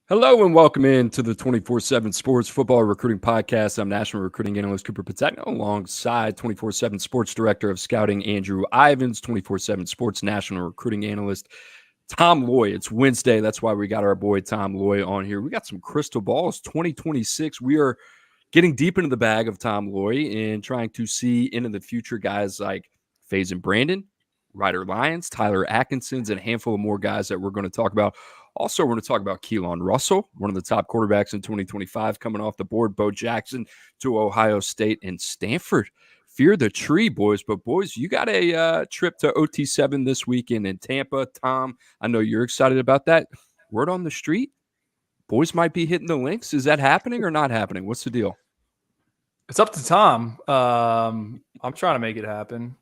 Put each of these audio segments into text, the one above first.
Hello and welcome in to the 24/7 Sports Football Recruiting Podcast. I'm National Recruiting Analyst Cooper Petagna alongside 24/7 Sports Director of Scouting Andrew Ivins, 24/7 Sports National Recruiting Analyst Tom Loy. It's Wednesday. That's why we got our boy Tom Loy on here. We got some crystal balls. 2026. We are getting deep into the bag of Tom Loy and trying to see into the future guys like Faison Brandon, Ryder Lyons, Tyler Atkinson's, and a handful of more guys that we're going to talk about. Also, we're going to talk about Keelan Russell, one of the top quarterbacks in 2025, coming off the board. Bo Jackson to Ohio State and Stanford. Fear the tree, boys. But, boys, you got a trip to OT7 this weekend in Tampa. Tom, I know you're excited about that. Word on the street, boys might be hitting the links. Is that happening or not happening? What's the deal? It's up to Tom. I'm trying to make it happen.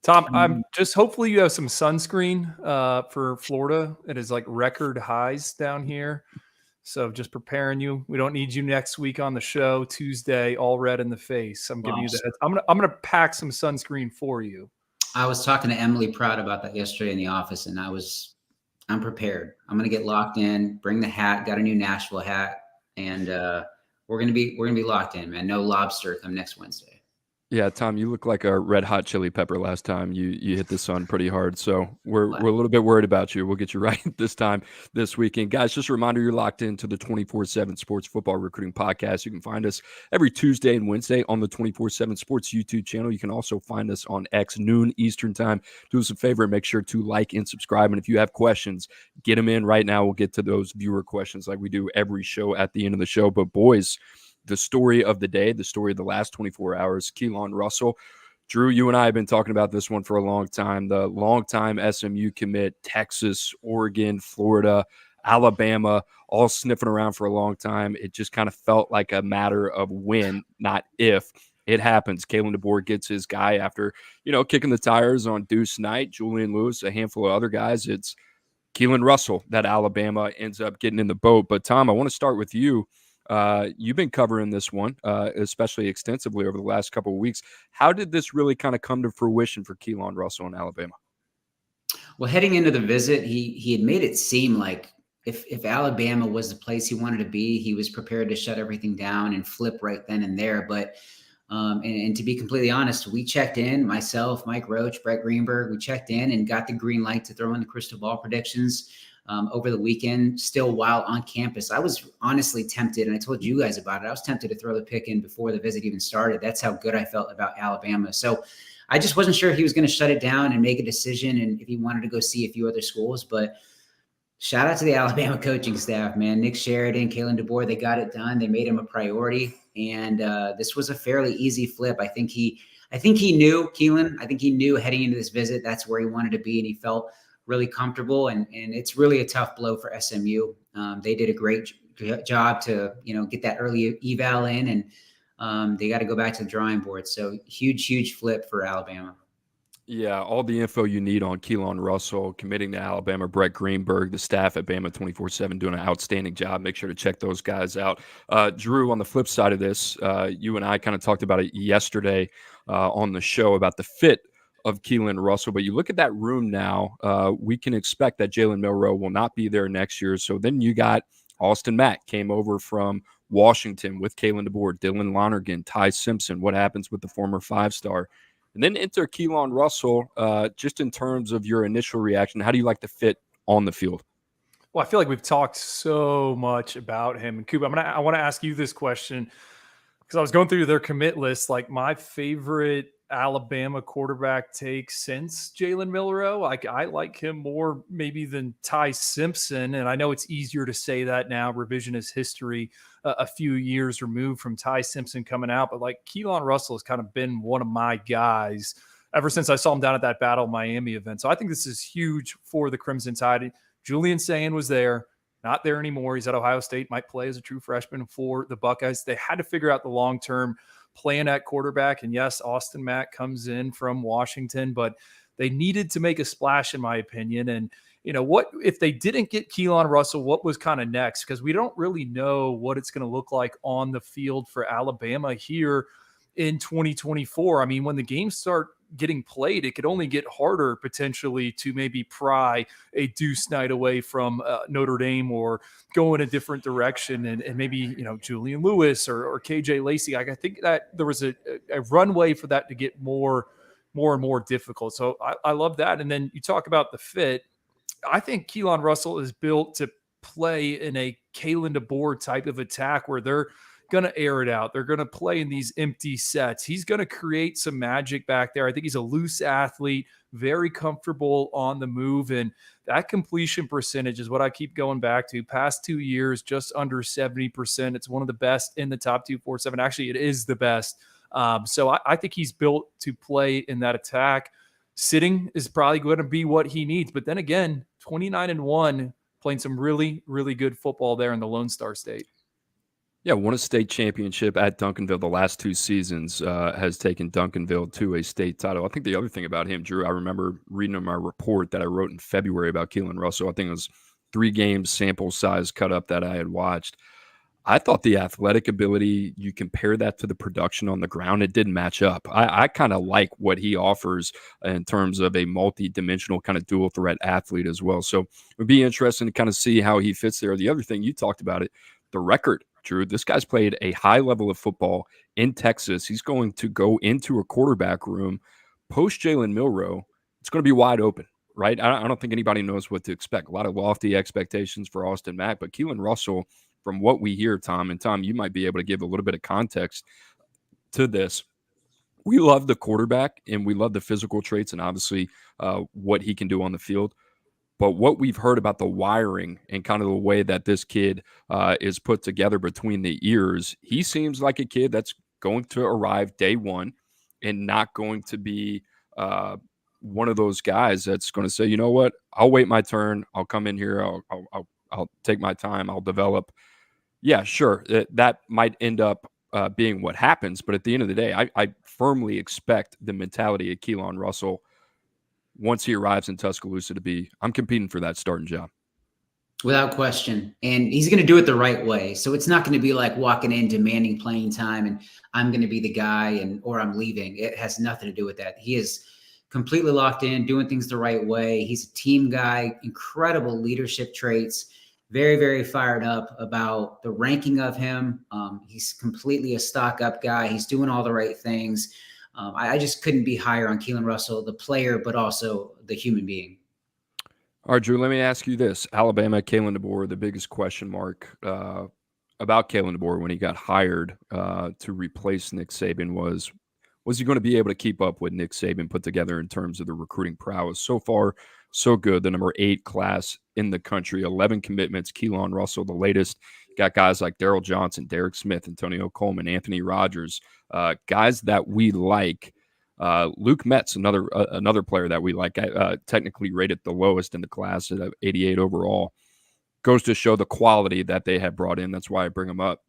Tom, I'm just hopefully you have some sunscreen for Florida. It is like record highs down here. So just preparing you. We don't need you next week on the show. Tuesday, all red in the face. I'm giving you the heads. I'm gonna pack some sunscreen for you. I was talking to Emily Proud about that yesterday in the office, and I'm prepared. I'm gonna get locked in, bring the hat, got a new Nashville hat, and we're gonna be locked in, man. No lobster come next Wednesday. Yeah, Tom, you look like a red hot chili pepper last time. You hit the sun pretty hard, so we're a little bit worried about you. We'll get you right this time this weekend. Guys, just a reminder, you're locked into the 24/7 Sports Football Recruiting Podcast. You can find us every Tuesday and Wednesday on the 24/7 Sports YouTube channel. You can also find us on X noon Eastern time. Do us a favor and make sure to like and subscribe. And if you have questions, get them in right now. We'll get to those viewer questions like we do every show at the end of the show. But boys, the story of the day, the story of the last 24 hours, Keelan Russell. Drew, you and I have been talking about this one for a long time. The longtime SMU commit, Texas, Oregon, Florida, Alabama, all sniffing around for a long time. It just kind of felt like a matter of when, not if. It happens. Kalen DeBoer gets his guy after, kicking the tires on Deuce Knight, Julian Lewis, a handful of other guys. It's Keelan Russell that Alabama ends up getting in the boat. But, Tom, I want to start with you. You've been covering this one, especially extensively over the last couple of weeks. How did this really kind of come to fruition for Keelan Russell in Alabama? Well, heading into the visit, he had made it seem like if Alabama was the place he wanted to be, he was prepared to shut everything down and flip right then and there. But and to be completely honest, we checked in, myself, Mike Roach, Brett Greenberg, we checked in and got the green light to throw in the crystal ball predictions. Over the weekend, still while on campus. I was honestly tempted, and I told you guys about it. I was tempted to throw the pick in before the visit even started. That's how good I felt about Alabama. So I just wasn't sure if he was going to shut it down and make a decision and if he wanted to go see a few other schools. But shout out to the Alabama coaching staff, man. Nick Sheridan, Kalen DeBoer, they got it done. They made him a priority. And this was a fairly easy flip. I think he knew, Keelan, I think he knew heading into this visit, that's where he wanted to be. And he felt really comfortable, and it's really a tough blow for SMU. They did a great job to get that early eval in, and they got to go back to the drawing board. So huge flip for Alabama. Yeah, all the info you need on Keelan Russell committing to Alabama, Brett Greenberg, the staff at Bama 24/7 doing an outstanding job. Make sure to check those guys out. Drew, on the flip side of this, you and I kind of talked about it yesterday on the show about the fit of Keelan Russell, but you look at that room now, we can expect that Jalen Milroe will not be there next year. So then you got Austin Mack came over from Washington with Kalen DeBoer, Dylan Lonergan, Ty Simpson. What happens with the former five-star? And then enter Keelan Russell. Just in terms of your initial reaction, how do you like the fit on the field? Well, I feel like we've talked so much about him. And Coop, I want to ask you this question because I was going through their commit list. Like my favorite Alabama quarterback take since Jalen Milroe. I like him more maybe than Ty Simpson. And I know it's easier to say that now, revisionist history, a few years removed from Ty Simpson coming out. But like Keelan Russell has kind of been one of my guys ever since I saw him down at that Battle Miami event. So I think this is huge for the Crimson Tide. Julian Sayin was there, not there anymore. He's at Ohio State, might play as a true freshman for the Buckeyes. They had to figure out the long-term plan at quarterback. And yes, Austin Mack comes in from Washington, but they needed to make a splash, in my opinion. And, what if they didn't get Keelan Russell, what was kind of next? Because we don't really know what it's going to look like on the field for Alabama here in 2024. I mean, when the games start getting played, it could only get harder potentially to maybe pry a Deuce Knight away from Notre Dame, or go in a different direction, and maybe, Julian Lewis or KJ Lacey. I think that there was a runway for that to get more and more difficult. So I love that. And then you talk about the fit. I think Keelan Russell is built to play in a Kalen DeBoer type of attack, where they're going to air it out. They're going to play in these empty sets. He's going to create some magic back there. I think he's a loose athlete, very comfortable on the move. And that completion percentage is what I keep going back to. Past 2 years, just under 70%. It's one of the best in the top 247. Actually, it is the best. So I think he's built to play in that attack. Sitting is probably going to be what he needs. But then again, 29-1, playing some really, really good football there in the Lone Star State. Yeah, won a state championship at Duncanville the last 2 seasons, has taken Duncanville to a state title. I think the other thing about him, Drew, I remember reading in my report that I wrote in February about Keelan Russell. I think it was 3 games sample size cut up that I had watched. I thought the athletic ability, you compare that to the production on the ground, it didn't match up. I kind of like what he offers in terms of a multi-dimensional kind of dual threat athlete as well. So it would be interesting to kind of see how he fits there. The other thing, you talked about it, the record, Drew. This guy's played a high level of football in Texas. He's going to go into a quarterback room post Jalen Milroe. It's going to be wide open, right? I don't think anybody knows what to expect. A lot of lofty expectations for Austin Mack, but Keelan Russell, from what we hear, Tom, and Tom, you might be able to give a little bit of context to this. We love the quarterback and we love the physical traits and obviously what he can do on the field. But what we've heard about the wiring and kind of the way that this kid is put together between the ears, he seems like a kid that's going to arrive day one and not going to be one of those guys that's going to say, you know what, I'll wait my turn. I'll come in here. I'll take my time. I'll develop. Yeah, sure. That might end up being what happens. But at the end of the day, I firmly expect the mentality of Keelan Russell once he arrives in Tuscaloosa to be, I'm competing for that starting job. Without question. And he's going to do it the right way. So it's not going to be like walking in demanding playing time and I'm going to be the guy or I'm leaving. It has nothing to do with that. He is completely locked in, doing things the right way. He's a team guy, incredible leadership traits. Very, very fired up about the ranking of him. He's completely a stock up guy. He's doing all the right things. I just couldn't be higher on Keelan Russell, the player, but also the human being. All right, Drew, let me ask you this. Alabama, Kalen DeBoer, the biggest question mark about Kalen DeBoer when he got hired to replace Nick Saban was he going to be able to keep up with Nick Saban put together in terms of the recruiting prowess? So far, so good. The number 8 class in the country, 11 commitments. Keelan Russell, the latest. Got guys like Darryl Johnson, Derek Smith, Antonio Coleman, Anthony Rogers, guys that we like. Luke Metz, another player that we like, technically rated the lowest in the class at 88 overall. Goes to show the quality that they have brought in. That's why I bring them up.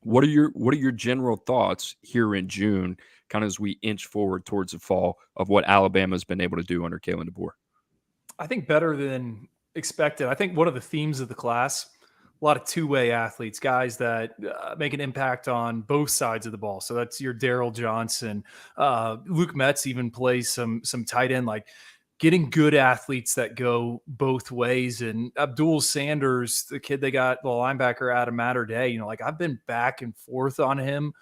What are your general thoughts here in June, kind of as we inch forward towards the fall, of what Alabama's been able to do under Kalen DeBoer? I think better than expected. I think one of the themes of the class, a lot of two-way athletes, guys that make an impact on both sides of the ball. So that's your Darryl Johnson. Luke Metz even plays some tight end, like getting good athletes that go both ways. And Abdul Sanders, the kid they got, the linebacker out of Mater Day, like I've been back and forth on him.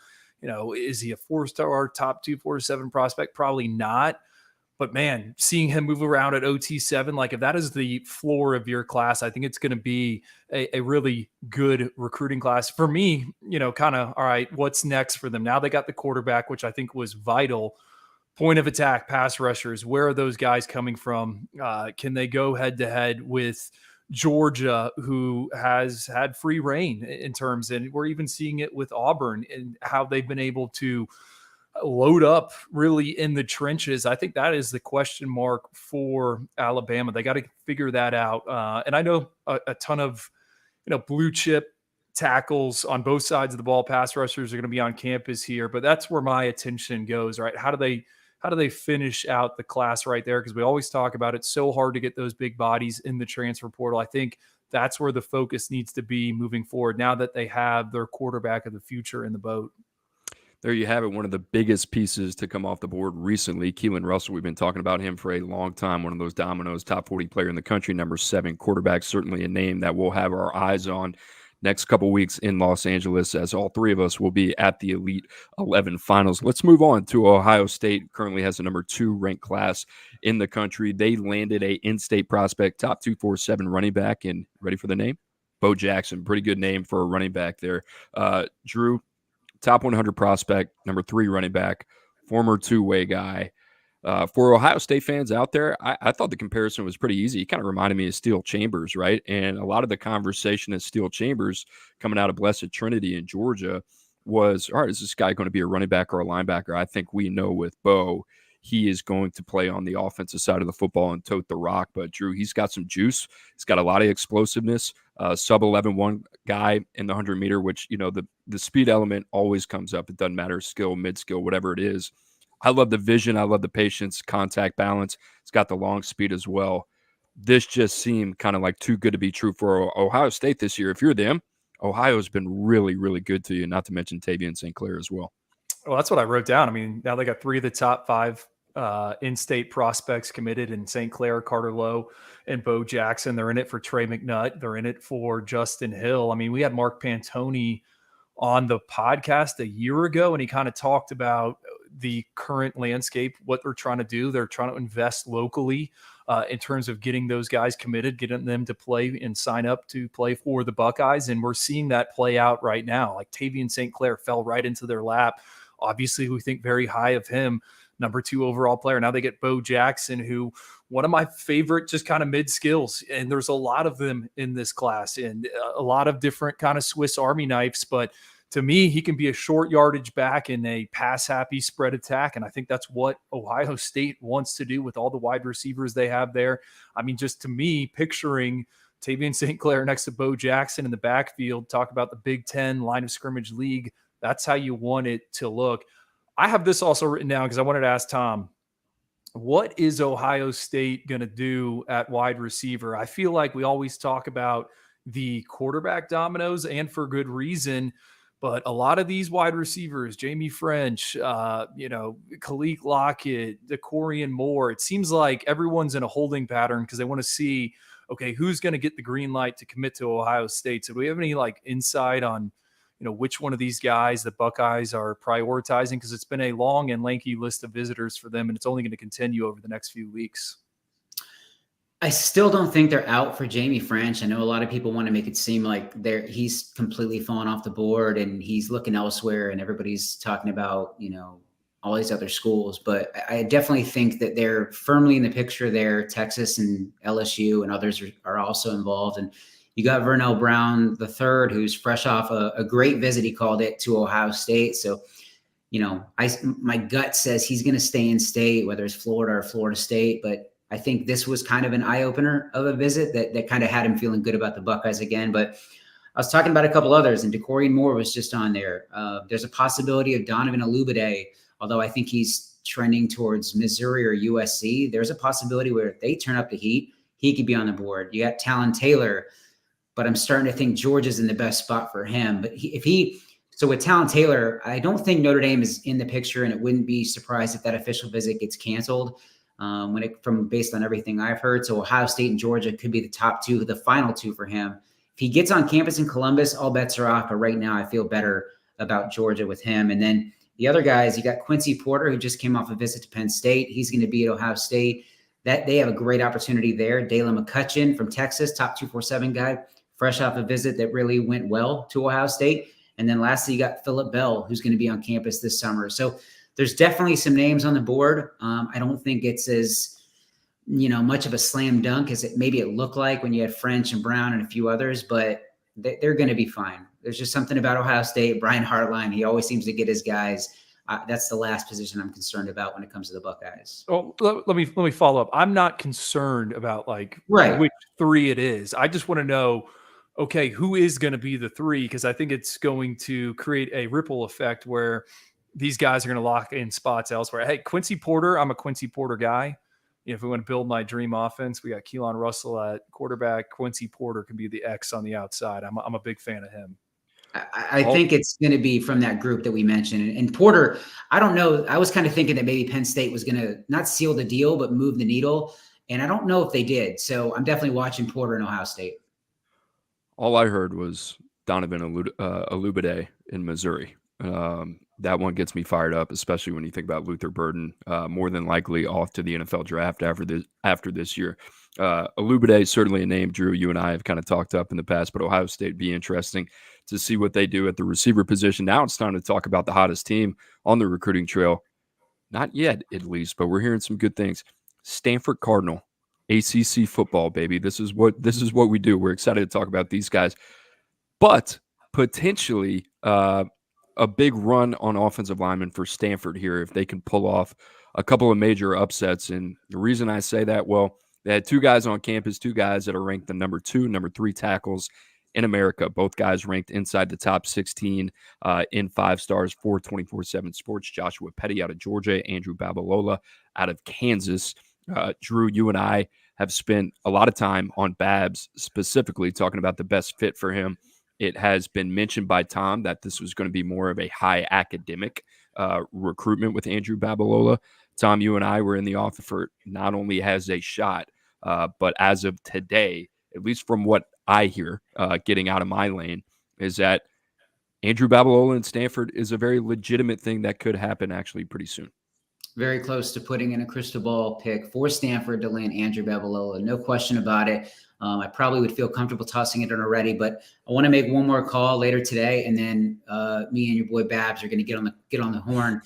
Is he a 4-star top 247 prospect? Probably not. But man, seeing him move around at OT7, like if that is the floor of your class, I think it's going to be a really good recruiting class. For me, kind of, all right, what's next for them? Now they got the quarterback, which I think was vital. Point of attack, pass rushers, where are those guys coming from? Can they go head-to-head with Georgia, who has had free reign in terms, and we're even seeing it with Auburn and how they've been able to load up really in the trenches. I think that is the question mark for Alabama. They got to figure that out. And I know a ton of, blue chip tackles on both sides of the ball, pass rushers are going to be on campus here, but that's where my attention goes, right? How do they finish out the class right there? Because we always talk about it's so hard to get those big bodies in the transfer portal. I think that's where the focus needs to be moving forward now that they have their quarterback of the future in the boat. There you have it. One of the biggest pieces to come off the board recently, Keelan Russell. We've been talking about him for a long time. One of those dominoes, top 40 player in the country, number 7 quarterback. Certainly a name that we'll have our eyes on next couple weeks in Los Angeles, as all three of us will be at the Elite 11 finals. Let's move on to Ohio State. Currently has a number 2 ranked class in the country. They landed a in-state prospect, top 247 running back, and ready for the name? Bo Jackson. Pretty good name for a running back there. Drew, top 100 prospect, number 3 running back, former two-way guy. For Ohio State fans out there, I thought the comparison was pretty easy. He kind of reminded me of Steel Chambers, right? And a lot of the conversation at Steel Chambers coming out of Blessed Trinity in Georgia was, all right, is this guy going to be a running back or a linebacker? I think we know with Bo, he is going to play on the offensive side of the football and tote the rock. But Drew, he's got some juice. He's got a lot of explosiveness. Sub 11-1 guy in the 100-meter, which, you know, the speed element always comes up. It doesn't matter, skill, mid-skill, whatever it is. I love the vision. I love the patience, contact balance. It's got the long speed as well. This just seemed kind of like too good to be true for Ohio State this year. If you're them, Ohio's been really, really good to you, not to mention Tavian St. Clair as well. Well, that's what I wrote down. I mean, now they got 3 of the top 5 in-state prospects committed in St. Clair, Carter Lowe, and Bo Jackson. They're in it for Trey McNutt. They're in it for Justin Hill. I mean, we had Mark Pantoni on the podcast a year ago, and he kind of talked about the current landscape, what they're trying to do. They're trying to invest locally in terms of getting those guys committed, getting them to play and sign up to play for the Buckeyes. And we're seeing that play out right now. Like Tavian St. Clair fell right into their lap. Obviously, we think very high of him, number 2 overall player. Now they get Bo Jackson, who one of my favorite just kind of mid skills. And there's a lot of them in this class and a lot of different kind of Swiss Army knives. But to me, he can be a short yardage back in a pass happy spread attack. And I think that's what Ohio State wants to do with all the wide receivers they have there. I mean, just to me, picturing Tavian St. Clair next to Bo Jackson in the backfield, talk about the Big Ten line of scrimmage league. That's how you want it to look. I have this also written down because I wanted to ask Tom, what is Ohio State going to do at wide receiver? I feel like we always talk about the quarterback dominoes, and for good reason. But a lot of these wide receivers, Jamie French, Khalil Lockett, DeCorian Moore, it seems like everyone's in a holding pattern because they want to see, okay, who's going to get the green light to commit to Ohio State? So do we have any insight on, which one of these guys the Buckeyes are prioritizing? Because it's been a long and lanky list of visitors for them, and it's only going to continue over the next few weeks. I still don't think they're out for Jamie French. I know a lot of people want to make it seem like he's completely fallen off the board and he's looking elsewhere, and everybody's talking about, all these other schools. But I definitely think that they're firmly in the picture there. Texas and LSU and others are also involved. And you got Vernell Brown III, who's fresh off a great visit, he called it, to Ohio State. So, my gut says he's going to stay in state, whether it's Florida or Florida State. But I think this was kind of an eye-opener of a visit that kind of had him feeling good about the Buckeyes again. But I was talking about a couple others, and DeCorian Moore was just on there. There's a possibility of Donovan Olubade, although I think he's trending towards Missouri or USC. There's a possibility where if they turn up the heat, he could be on the board. You got Talon Taylor, but I'm starting to think Georgia's in the best spot for him. But so with Talon Taylor, I don't think Notre Dame is in the picture, and it wouldn't be surprised if that official visit gets canceled. Based on everything I've heard. So Ohio State and Georgia could be the top 2, the final 2 for him. If he gets on campus in Columbus, all bets are off. But right now I feel better about Georgia with him. And then the other guys, you got Quincy Porter, who just came off a visit to Penn State. He's going to be at Ohio State. That they have a great opportunity there. Dalen McCutcheon from Texas, top 247 guy, fresh off a visit that really went well to Ohio State. And then lastly, you got Phillip Bell, who's going to be on campus this summer. So there's definitely some names on the board. I don't think it's as, much of a slam dunk as maybe it looked like when you had French and Brown and a few others, but they're going to be fine. There's just something about Ohio State. Brian Hartline, he always seems to get his guys. That's the last position I'm concerned about when it comes to the Buckeyes. Oh, let me follow up. I'm not concerned about which 3 it is. I just want to know, okay, who is going to be the 3? Because I think it's going to create a ripple effect where these guys are going to lock in spots elsewhere. Hey, Quincy Porter, I'm a Quincy Porter guy. If we want to build my dream offense, we got Keelan Russell at quarterback. Quincy Porter can be the X on the outside. I'm a big fan of him. I think it's going to be from that group that we mentioned. And Porter, I don't know. I was kind of thinking that maybe Penn State was going to not seal the deal, but move the needle. And I don't know if they did. So I'm definitely watching Porter and Ohio State. All I heard was Donovan Alubade in Missouri. That one gets me fired up, especially when you think about Luther Burden, more than likely off to the NFL draft after this year. Alubade is certainly a name, Drew, you and I have kind of talked up in the past, but Ohio State be interesting to see what they do at the receiver position. Now it's time to talk about the hottest team on the recruiting trail. Not yet, at least, but we're hearing some good things. Stanford Cardinal, ACC football, baby. This is what we do. We're excited to talk about these guys, but potentially a big run on offensive linemen for Stanford here if they can pull off a couple of major upsets. And the reason I say that, well, they had two guys on campus, two guys that are ranked the number 2, number 3 tackles in America. Both guys ranked inside the top 16 in 5 stars for 24/7 Sports. Joshua Petty out of Georgia, Andrew Babalola out of Kansas. Drew, you and I have spent a lot of time on Babs, specifically talking about the best fit for him. It has been mentioned by Tom that this was going to be more of a high academic recruitment with Andrew Babalola. Tom, you and I were in the offer for not only has a shot, but as of today, at least from what I hear getting out of my lane, is that Andrew Babalola in Stanford is a very legitimate thing that could happen actually pretty soon. Very close to putting in a crystal ball pick for Stanford to land Andrew Babalola. No question about it. I probably would feel comfortable tossing it in already, but I want to make one more call later today, and then me and your boy Babs are going to get on the horn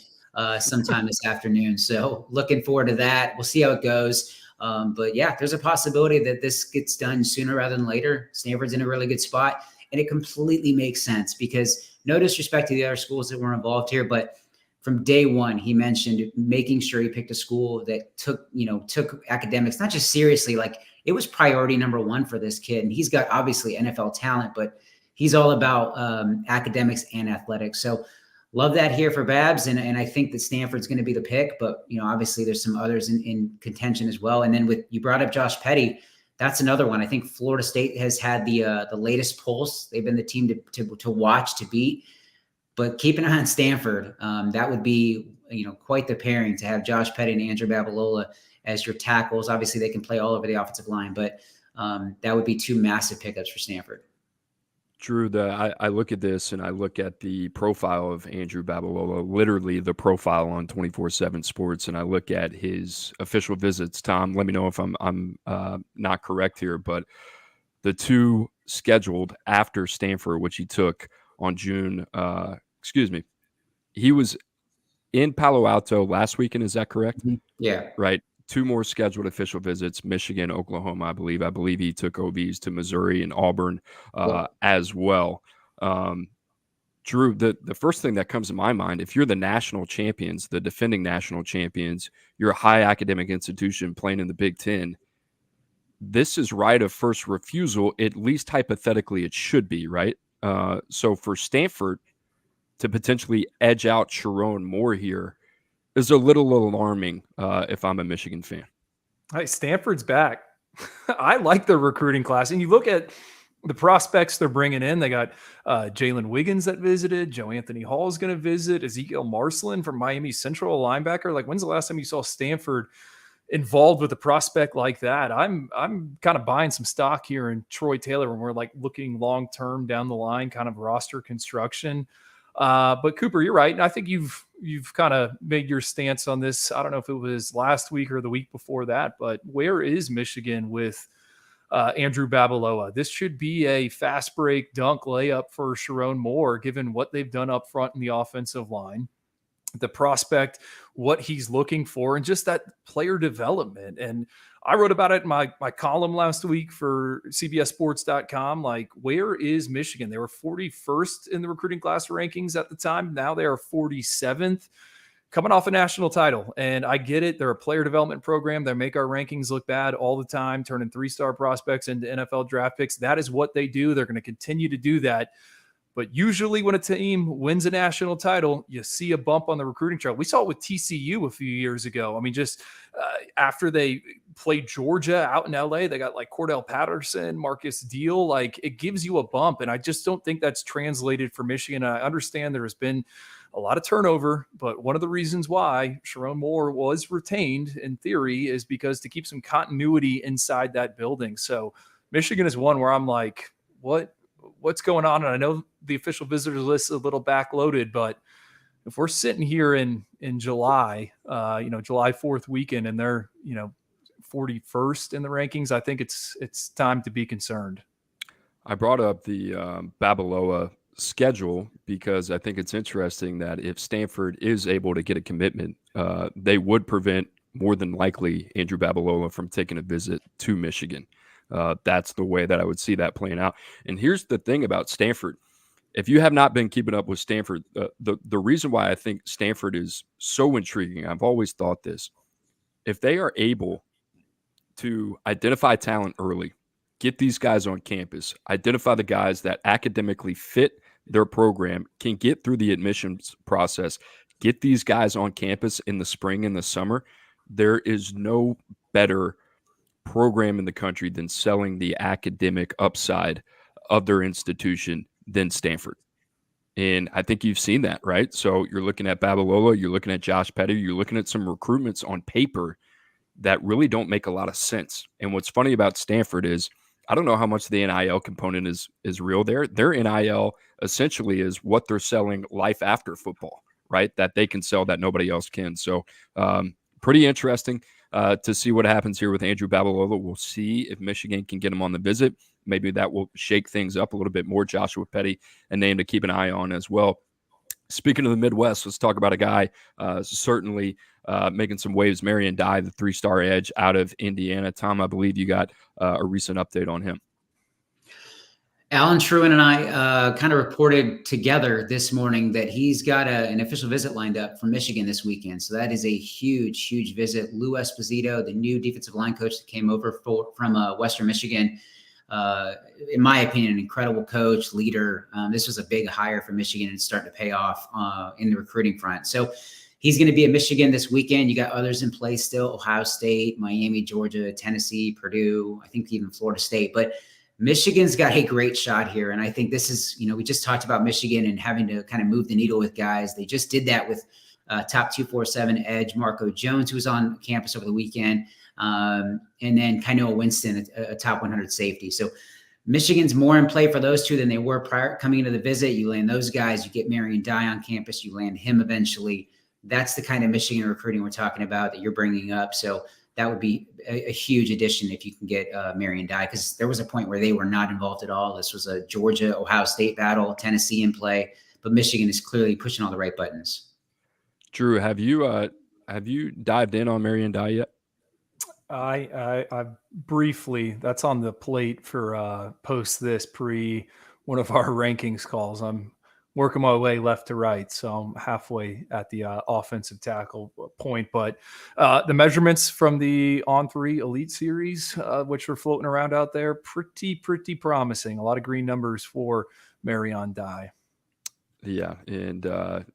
sometime this afternoon. So looking forward to that. We'll see how it goes. But yeah, there's a possibility that this gets done sooner rather than later. Stanford's in a really good spot, and it completely makes sense because no disrespect to the other schools that were involved here, but from day one, he mentioned making sure he picked a school that took academics, not just seriously, like it was priority number 1 for this kid. And he's got obviously NFL talent, but he's all about academics and athletics. So love that here for Babs. And I think that Stanford's going to be the pick, but obviously there's some others in contention as well. And then you brought up Josh Petty. That's another one. I think Florida State has had the latest pulse. They've been the team to watch, to beat. But keep an eye on Stanford. That would be, quite the pairing to have Josh Petty and Andrew Babalola as your tackles. Obviously, they can play all over the offensive line, but that would be 2 massive pickups for Stanford. Drew, I look at this and I look at the profile of Andrew Babalola, literally the profile on 24/7 Sports, and I look at his official visits. Tom, let me know if I'm not correct here, but the 2 scheduled after Stanford, which he took on June, he was in Palo Alto last weekend. Is that correct? Mm-hmm. Yeah. Right. 2 more scheduled official visits, Michigan, Oklahoma, I believe. I believe he took OVs to Missouri and Auburn as well. Drew, the first thing that comes to my mind, if you're the national champions, the defending national champions, you're a high academic institution playing in the Big Ten, this is right of first refusal, at least hypothetically it should be, right? So for Stanford to potentially edge out Sharon Moore here is a little alarming if I'm a Michigan fan. Hey, Stanford's back. I like their recruiting class. And you look at the prospects they're bringing in. They got Jalen Wiggins that visited. Joe Anthony Hall is going to visit. Ezekiel Marcelin from Miami Central, a linebacker. Like, when's the last time you saw Stanford involved with a prospect like that? I'm kind of buying some stock here in Troy Taylor when we're like looking long term down the line, kind of roster construction. But Cooper, you're right, and I think you've kind of made your stance on this. I don't know if it was last week or the week before that, but where is Michigan with Andrew Babalola? This should be a fast break dunk layup for Sharon Moore, given what they've done up front in the offensive line, the prospect, what he's looking for, and just that player development. And I wrote about it in my column last week for CBSSports.com. Like, where is Michigan? They were 41st in the recruiting class rankings at the time. Now they are 47th, coming off a national title. And I get it. They're a player development program. They make our rankings look bad all the time, turning 3-star prospects into NFL draft picks. That is what they do. They're going to continue to do that. But usually when a team wins a national title, you see a bump on the recruiting trail. We saw it with TCU a few years ago. I mean, just after they play Georgia out in LA. They got like Cordell Patterson, Marcus Deal. Like, it gives you a bump. And I just don't think that's translated for Michigan. I understand there has been a lot of turnover, but one of the reasons why Sharon Moore was retained in theory is because to keep some continuity inside that building. So Michigan is one where I'm like, what's going on? And I know the official visitors list is a little backloaded, but if we're sitting here in July, July 4th weekend, and they're 41st in the rankings, I think it's time to be concerned. I brought up the Babalola schedule because I think it's interesting that if Stanford is able to get a commitment, they would prevent more than likely Andrew Babalola from taking a visit to Michigan. That's the way that I would see that playing out. And here's the thing about Stanford. If you have not been keeping up with Stanford, the reason why I think Stanford is so intriguing, I've always thought this, if they are able to identify talent early, get these guys on campus, identify the guys that academically fit their program, can get through the admissions process, get these guys on campus in the spring and the summer, there is no better program in the country than selling the academic upside of their institution than Stanford. And I think you've seen that, right? So you're looking at Babalola, you're looking at Josh Petty, you're looking at some recruitments on paper that really don't make a lot of sense. And what's funny about Stanford is I don't know how much the NIL component is real there. Their NIL essentially is what they're selling life after football, right? That they can sell that nobody else can. So pretty interesting to see what happens here with Andrew Babalola. We'll see if Michigan can get him on the visit. Maybe that will shake things up a little bit more. Joshua Petty, a name to keep an eye on as well. Speaking of the Midwest, let's talk about a guy certainly making some waves, Marion Dye, the 3-star edge out of Indiana. Tom, I believe you got a recent update on him. Alan Truin and I kind of reported together this morning that he's got an official visit lined up from Michigan this weekend. So that is a huge, huge visit. Lou Esposito, the new defensive line coach that came over from Western Michigan, in my opinion, an incredible coach, leader. This was a big hire for Michigan and it's starting to pay off in the recruiting front. So he's going to be at Michigan this weekend. You got others in place still, Ohio State, Miami, Georgia, Tennessee, Purdue, I think even Florida State. But Michigan's got a great shot here. And I think this is, we just talked about Michigan and having to kind of move the needle with guys. They just did that with top 247 edge Marco Jones, who was on campus over the weekend. And then Kainoa Winston, a top 100 safety. So Michigan's more in play for those two than they were prior coming into the visit. You land those guys, you get Marion Dye on campus, you land him eventually. That's the kind of Michigan recruiting we're talking about that you're bringing up. So that would be a huge addition if you can get Marion Dye, because there was a point where they were not involved at all. This was a Georgia, Ohio State battle, Tennessee in play, but Michigan is clearly pushing all the right buttons. Drew, have you dived in on Marion Dye yet? I briefly, that's on the plate for post this pre one of our rankings calls. I'm working my way left to right, so I'm halfway at the offensive tackle point. But the measurements from the On3 Elite Series, which are floating around out there, pretty promising. A lot of green numbers for Marion Dye. Yeah, and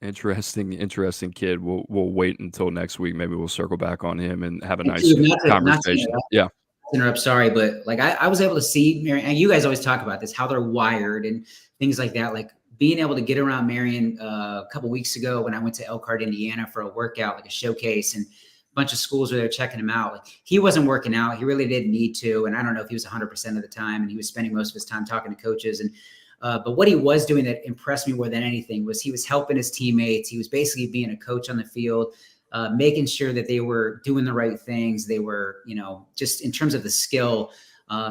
interesting kid. We'll wait until next week. Maybe we'll circle back on him and have a nice conversation. Yeah. Interrupt, sorry, but like I was able to see Marion, and you guys always talk about this, how they're wired and things like that. Like being able to get around Marion a couple weeks ago when I went to Elkhart, Indiana for a workout, like a showcase, and a bunch of schools were there checking him out. Like he wasn't working out. He really didn't need to. And I don't know if he was 100% of the time, and he was spending most of his time talking to coaches. And but what he was doing that impressed me more than anything was he was helping his teammates. He was basically being a coach on the field, making sure that they were doing the right things. They were, just in terms of the skill,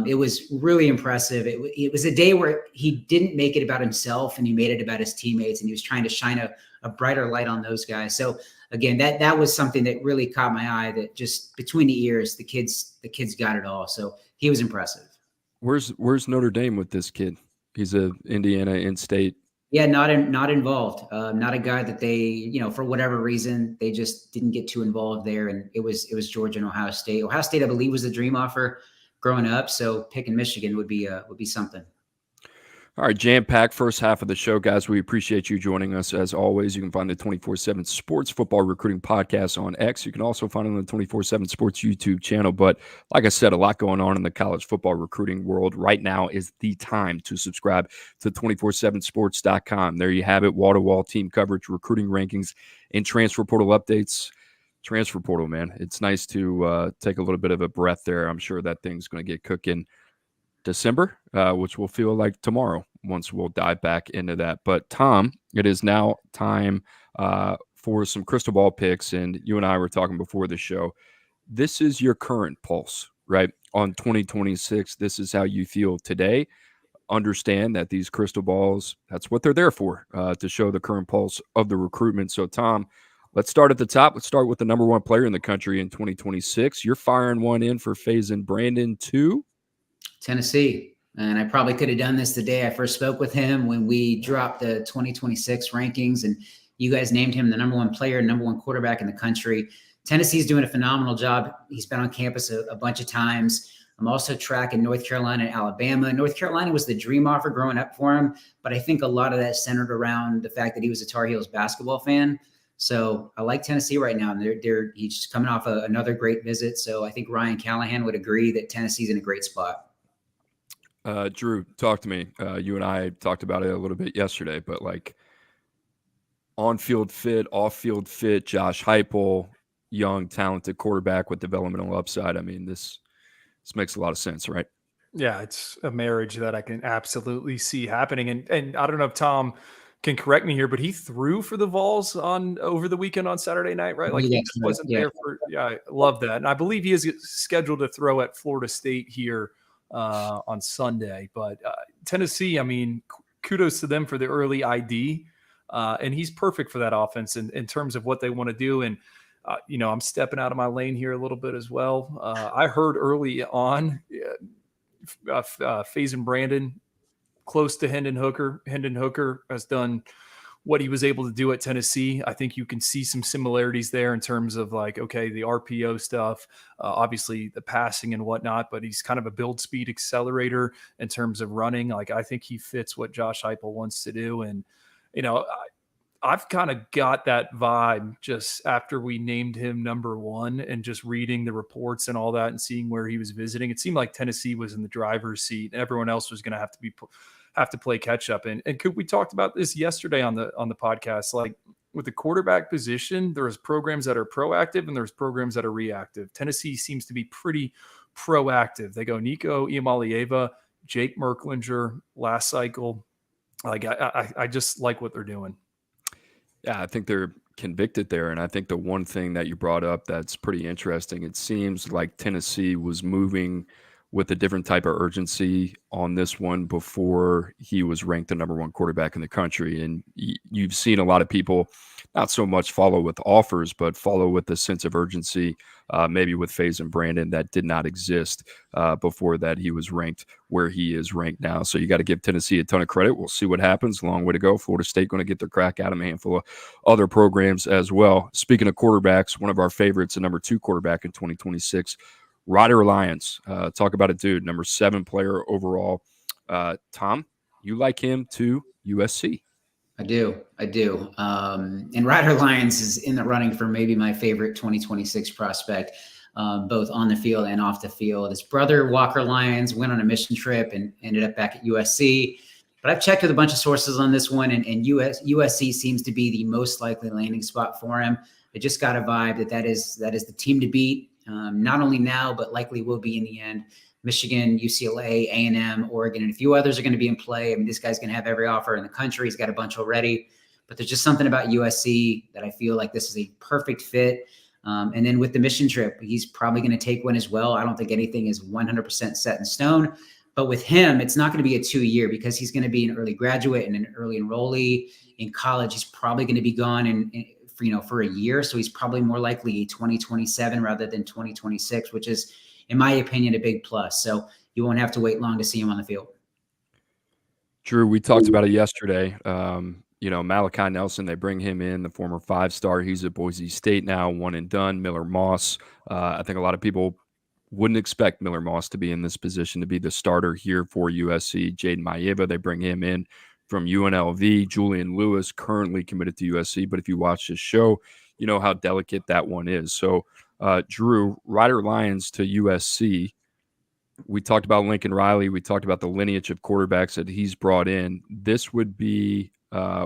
it was really impressive. It was a day where he didn't make it about himself and he made it about his teammates, and he was trying to shine a brighter light on those guys. So again, that was something that really caught my eye, that just between the ears, the kids got it all. So he was impressive. Where's Notre Dame with this kid? He's a Indiana in-state. Yeah, not involved. Not a guy that they, for whatever reason, they just didn't get too involved there. And it was Georgia and Ohio State. Ohio State, I believe, was the dream offer growing up. So picking Michigan would be something. All right, jam-packed first half of the show, guys. We appreciate you joining us as always. You can find the 24/7 Sports Football Recruiting Podcast on X. You can also find it on the 24/7 Sports YouTube channel. But like I said, a lot going on in the college football recruiting world. Right now is the time to subscribe to 247sports.com. There you have it, wall-to-wall team coverage, recruiting rankings, and transfer portal updates. Transfer portal, man. It's nice to take a little bit of a breath there. I'm sure that thing's going to get cooking December, which will feel like tomorrow once we'll dive back into that. But Tom, it is now time for some crystal ball picks. And you and I were talking before the show. This is your current pulse, right? On 2026, this is how you feel today. Understand that these crystal balls, that's what they're there for, to show the current pulse of the recruitment. So, Tom, let's start at the top. Let's start with the number one player in the country in 2026. You're firing one in for Faison Brandon too. Tennessee. And I probably could have done this the day I first spoke with him when we dropped the 2026 rankings and you guys named him the number one player, number one quarterback in the country. Tennessee's doing a phenomenal job. He's been on campus a bunch of times. I'm also tracking North Carolina and Alabama. North Carolina was the dream offer growing up for him, but I think a lot of that centered around the fact that he was a Tar Heels basketball fan. So I like Tennessee right now, and he's just coming off another great visit. So I think Ryan Callahan would agree that Tennessee's in a great spot. Drew, talk to me. You and I talked about it a little bit yesterday, but like on-field fit, off-field fit, Josh Heupel, young, talented quarterback with developmental upside. I mean, this makes a lot of sense, right? Yeah, it's a marriage that I can absolutely see happening. And I don't know if Tom can correct me here, but he threw for the Vols over the weekend on Saturday night, right? Like he just wasn't there for. Yeah, I love that, and I believe he is scheduled to throw at Florida State here on Sunday. But Tennessee, I mean, kudos to them for the early ID, and he's perfect for that offense in terms of what they want to do. And I'm stepping out of my lane here a little bit as well. I heard early on, Faison Brandon close to Hendon Hooker. Hendon Hooker has done what he was able to do at Tennessee. I think you can see some similarities there in terms of like, okay, the RPO stuff, obviously the passing and whatnot, but he's kind of a build speed accelerator in terms of running. Like, I think he fits what Josh Heupel wants to do. And, I've kind of got that vibe just after we named him number one and just reading the reports and all that and seeing where he was visiting. It seemed like Tennessee was in the driver's seat. Everyone else was going to have to play catch up. And we talked about this yesterday on the podcast, like with the quarterback position, there's programs that are proactive and there's programs that are reactive. Tennessee seems to be pretty proactive. They go Nico Iamaleava, Jake Merklinger last cycle. Like I just like what they're doing. Yeah, I think they're convicted there. And I think the one thing that you brought up that's pretty interesting, it seems like Tennessee was moving with a different type of urgency on this one before he was ranked the number one quarterback in the country. And you've seen a lot of people not so much follow with offers, but follow with a sense of urgency, maybe with Faison Brandon that did not exist before that he was ranked where he is ranked now. So you got to give Tennessee a ton of credit. We'll see what happens. Long way to go. Florida State going to get their crack at him, a handful of other programs as well. Speaking of quarterbacks, one of our favorites, a number 2 quarterback in 2026, Ryder Lyons. Talk about a dude, number 7 player overall. Tom, you like him to USC. I do. And Ryder Lyons is in the running for maybe my favorite 2026 prospect, both on the field and off the field. His brother, Walker Lyons, went on a mission trip and ended up back at USC. But I've checked with a bunch of sources on this one, and USC seems to be the most likely landing spot for him. I just got a vibe that is the team to beat, not only now, but likely will be in the end. Michigan, UCLA, A&M, Oregon, and a few others are going to be in play. I mean, this guy's going to have every offer in the country. He's got a bunch already. But there's just something about USC that I feel like this is a perfect fit. And then with the mission trip, he's probably going to take one as well. I don't think anything is 100% set in stone. But with him, it's not going to be a 2-year because he's going to be an early graduate and an early enrollee. In college, he's probably going to be gone for a year. So he's probably more likely a 2027 rather than 2026, which is, in my opinion, a big plus. So you won't have to wait long to see him on the field. Drew, we talked about it yesterday. Malachi Nelson, they bring him in, the former 5-star. He's at Boise State now, one and done. Miller Moss. I think a lot of people Wouldn't expect Miller Moss to be in this position to be the starter here for USC. Jaden Maeva, they bring him in from UNLV. Julian Lewis, currently committed to USC. But if you watch this show, you know how delicate that one is. So, Drew, Rider Lions to USC. We talked about Lincoln Riley. We talked about the lineage of quarterbacks that he's brought in. This would be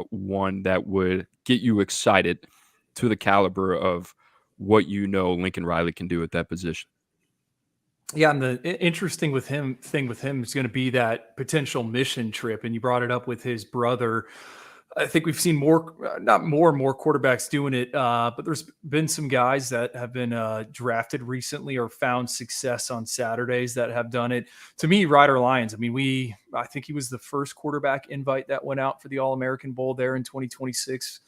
one that would get you excited to the caliber of what you know Lincoln Riley can do at that position. Yeah, and the interesting thing with him is going to be that potential mission trip. And you brought it up with his brother. I think we've seen not more and more quarterbacks doing it, but there's been some guys that have been drafted recently or found success on Saturdays that have done it. To me, Ryder Lyons, I mean, I think he was the first quarterback invite that went out for the All-American Bowl there in 2026.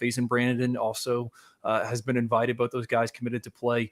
Faison Brandon also has been invited. Both those guys committed to play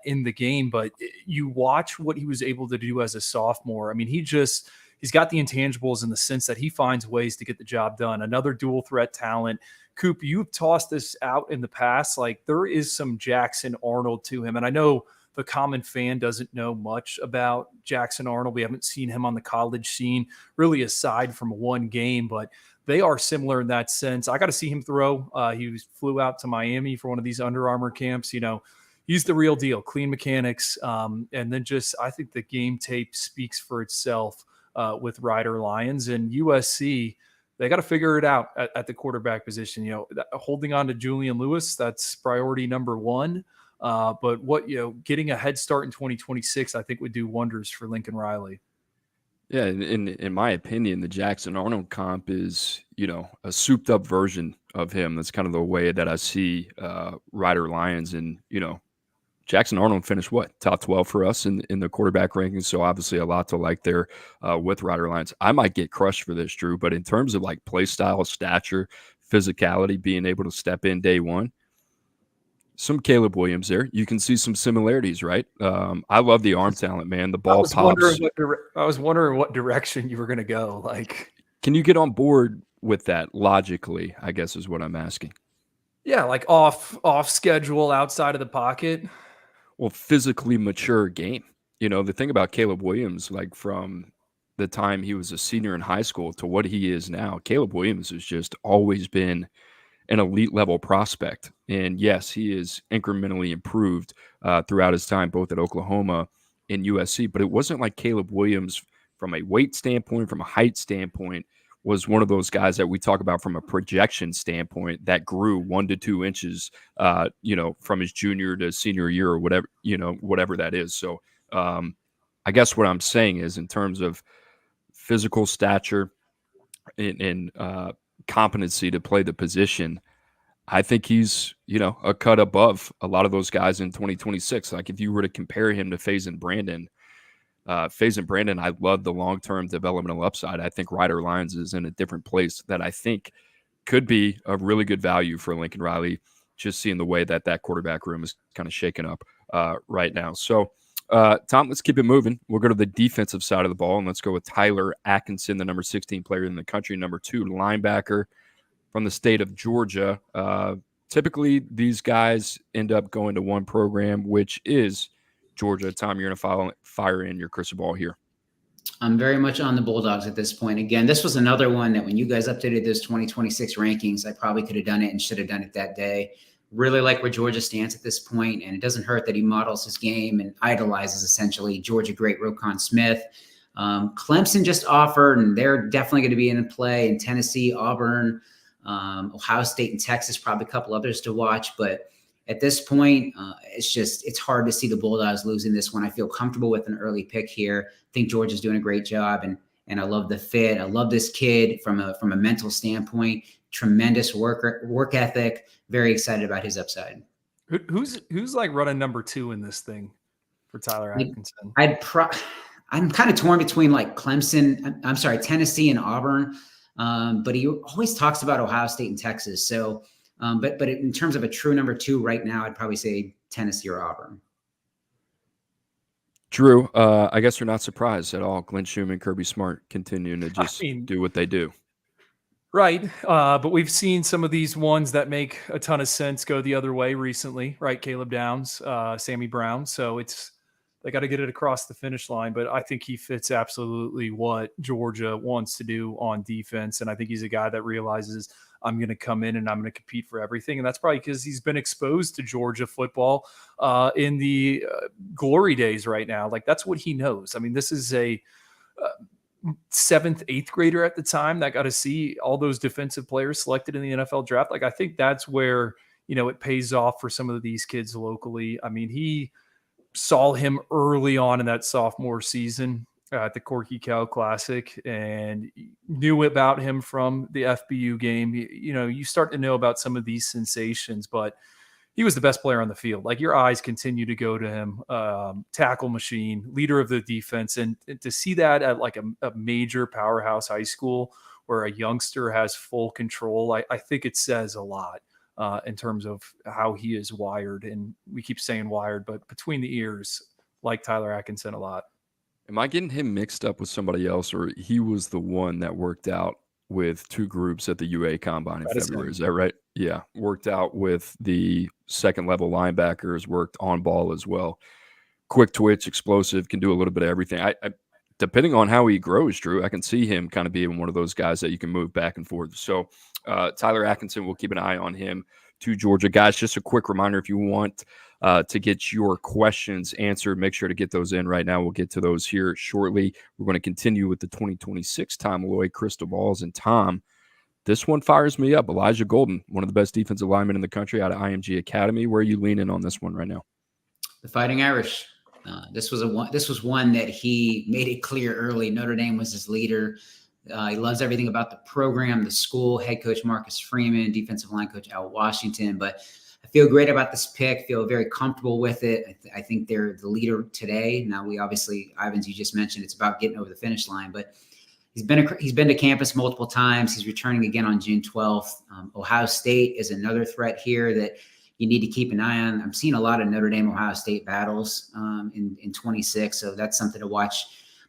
in the game. But you watch what he was able to do as a sophomore. I mean, he's got the intangibles in the sense that he finds ways to get the job done. Another dual threat talent. Coop, you've tossed this out in the past. Like, there is some Jackson Arnold to him. And I know the common fan doesn't know much about Jackson Arnold. We haven't seen him on the college scene really aside from one game, but they are similar in that sense. I got to see him throw. He flew out to Miami for one of these Under Armour camps. You know, he's the real deal, clean mechanics. And then I think the game tape speaks for itself with Ryder Lyons. And USC, they got to figure it out at the quarterback position. You know, holding on to Julian Lewis, that's priority number one. But getting a head start in 2026, I think would do wonders for Lincoln Riley. Yeah, in my opinion, the Jackson Arnold comp is, a souped up version of him. That's kind of the way that I see Ryder Lyons. And, Jackson Arnold finished top 12 for us in the quarterback rankings. So obviously a lot to like there with Ryder Lyons. I might get crushed for this, Drew, but in terms of like play style, stature, physicality, being able to step in day one, some Caleb Williams there. You can see some similarities, right? I love the arm talent, man. The ball pops. I was wondering what direction you were going to go. Like, can you get on board with that logically, I guess is what I'm asking. Yeah, like off schedule, outside of the pocket. Well, physically mature game. The thing about Caleb Williams, like from the time he was a senior in high school to what he is now, Caleb Williams has just always been an elite level prospect. And yes, he is incrementally improved throughout his time, both at Oklahoma and USC. But it wasn't like Caleb Williams, from a weight standpoint, from a height standpoint, was one of those guys that we talk about from a projection standpoint that grew 1 to 2 inches, from his junior to senior year or whatever that is. So I guess what I'm saying is, in terms of physical stature and competency to play the position, I think he's, a cut above a lot of those guys in 2026. Like, if you were to compare him to Faison Brandon, I love the long-term developmental upside. I think Ryder Lyons is in a different place that I think could be a really good value for Lincoln Riley, just seeing the way that quarterback room is kind of shaken up right now. So, Tom, let's keep it moving. We'll go to the defensive side of the ball, and let's go with Tyler Atkinson, the number 16 player in the country, number 2 linebacker from the state of Georgia. Typically, these guys end up going to one program, which is Georgia. Tom, you're going to fire in your crystal ball here. I'm very much on the Bulldogs at this point. Again, this was another one that when you guys updated those 2026 rankings, I probably could have done it and should have done it that day. Really like where Georgia stands at this point, and it doesn't hurt that he models his game and idolizes essentially Georgia great Roquan Smith. Clemson just offered, and they're definitely going to be in play, in Tennessee, Auburn, Ohio State, and Texas, probably a couple others to watch. But at this point, it's hard to see the Bulldogs losing this one. I feel comfortable with an early pick here. I think Georgia's doing a great job, and I love the fit. I love this kid from a mental standpoint. Tremendous work ethic. Very excited about his upside. Who's like running number 2 in this thing for Tyler Atkinson? I'm kind of torn between like Tennessee and Auburn. But he always talks about Ohio State and Texas. So, but in terms of a true number 2 right now, I'd probably say Tennessee or Auburn. Drew, I guess you're not surprised at all. Glenn Schumann, Kirby Smart continuing to just do what they do. Right. But we've seen some of these ones that make a ton of sense go the other way recently, right? Caleb Downs, Sammy Brown. So They got to get it across the finish line, but I think he fits absolutely what Georgia wants to do on defense. And I think he's a guy that realizes I'm going to come in and I'm going to compete for everything. And that's probably because he's been exposed to Georgia football in the glory days right now. Like that's what he knows. I mean, this is a seventh, eighth grader at the time that got to see all those defensive players selected in the NFL draft. Like I think that's where, it pays off for some of these kids locally. I mean, he saw him early on in that sophomore season at the Corky Cow Classic and knew about him from the FBU game. You start to know about some of these sensations, but he was the best player on the field. Like your eyes continue to go to him, tackle machine, leader of the defense. And to see that at like a major powerhouse high school where a youngster has full control, I think it says a lot in terms of how he is wired. And we keep saying wired, but between the ears, like Tyler Atkinson a lot. Am I getting him mixed up with somebody else, or he was the one that worked out with two groups at the UA Combine in February? Is that right? Yeah, worked out with the second level linebackers, worked on ball as well. Quick twitch, explosive, can do a little bit of everything. I depending on how he grows, Drew, I can see him kind of being one of those guys that you can move back and forth. So Tyler Atkinson, we'll keep an eye on him to Georgia. Guys, just a quick reminder, if you want to get your questions answered, make sure to get those in right now. We'll get to those here shortly. We're going to continue with the 2026 Tom Lloyd Crystal Balls. And Tom, this one fires me up. Elijah Golden, one of the best defensive linemen in the country out of IMG Academy. Where are you leaning on this one right now? The Fighting Irish. This was one that he made it clear early. Notre Dame was his leader. He loves everything about the program, the school, head coach Marcus Freeman, defensive line coach Al Washington. But I feel great about this pick, feel very comfortable with it. I think they're the leader today. Now, Ivins, you just mentioned, it's about getting over the finish line. But he's been to campus multiple times. He's returning again on June 12th. Ohio State is another threat here that you need to keep an eye on. I'm seeing a lot of Notre Dame Ohio State battles in 26, so that's something to watch.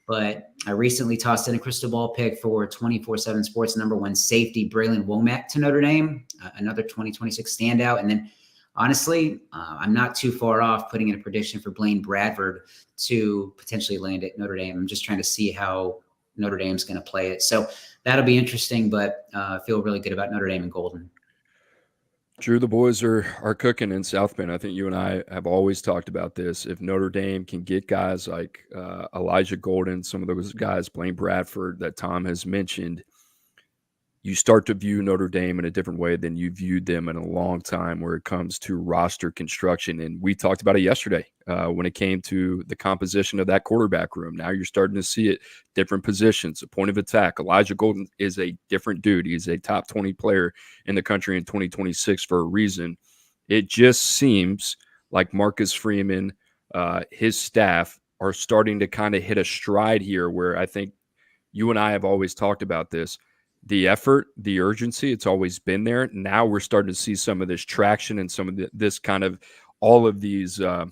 But I recently tossed in a crystal ball pick for 24/7 Sports #1 safety Braylon Womack to Notre Dame, another 2026 standout. And then, honestly, I'm not too far off putting in a prediction for Blaine Bradford to potentially land at Notre Dame. I'm just trying to see how Notre Dame's going to play it. So that'll be interesting, but I feel really good about Notre Dame and Golden. Drew, the boys are cooking in South Bend. I think you and I have always talked about this. If Notre Dame can get guys like Elijah Golden, some of those guys, Blaine Bradford that Tom has mentioned, you start to view Notre Dame in a different way than you viewed them in a long time where it comes to roster construction. And we talked about it yesterday when it came to the composition of that quarterback room. Now you're starting to see it, different positions, a point of attack. Elijah Golden is a different dude. He's a top 20 player in the country in 2026 for a reason. It just seems like Marcus Freeman, his staff are starting to kind of hit a stride here where I think you and I have always talked about this. The effort, the urgency, it's always been there. Now we're starting to see some of this traction and some of this kind of all of these, I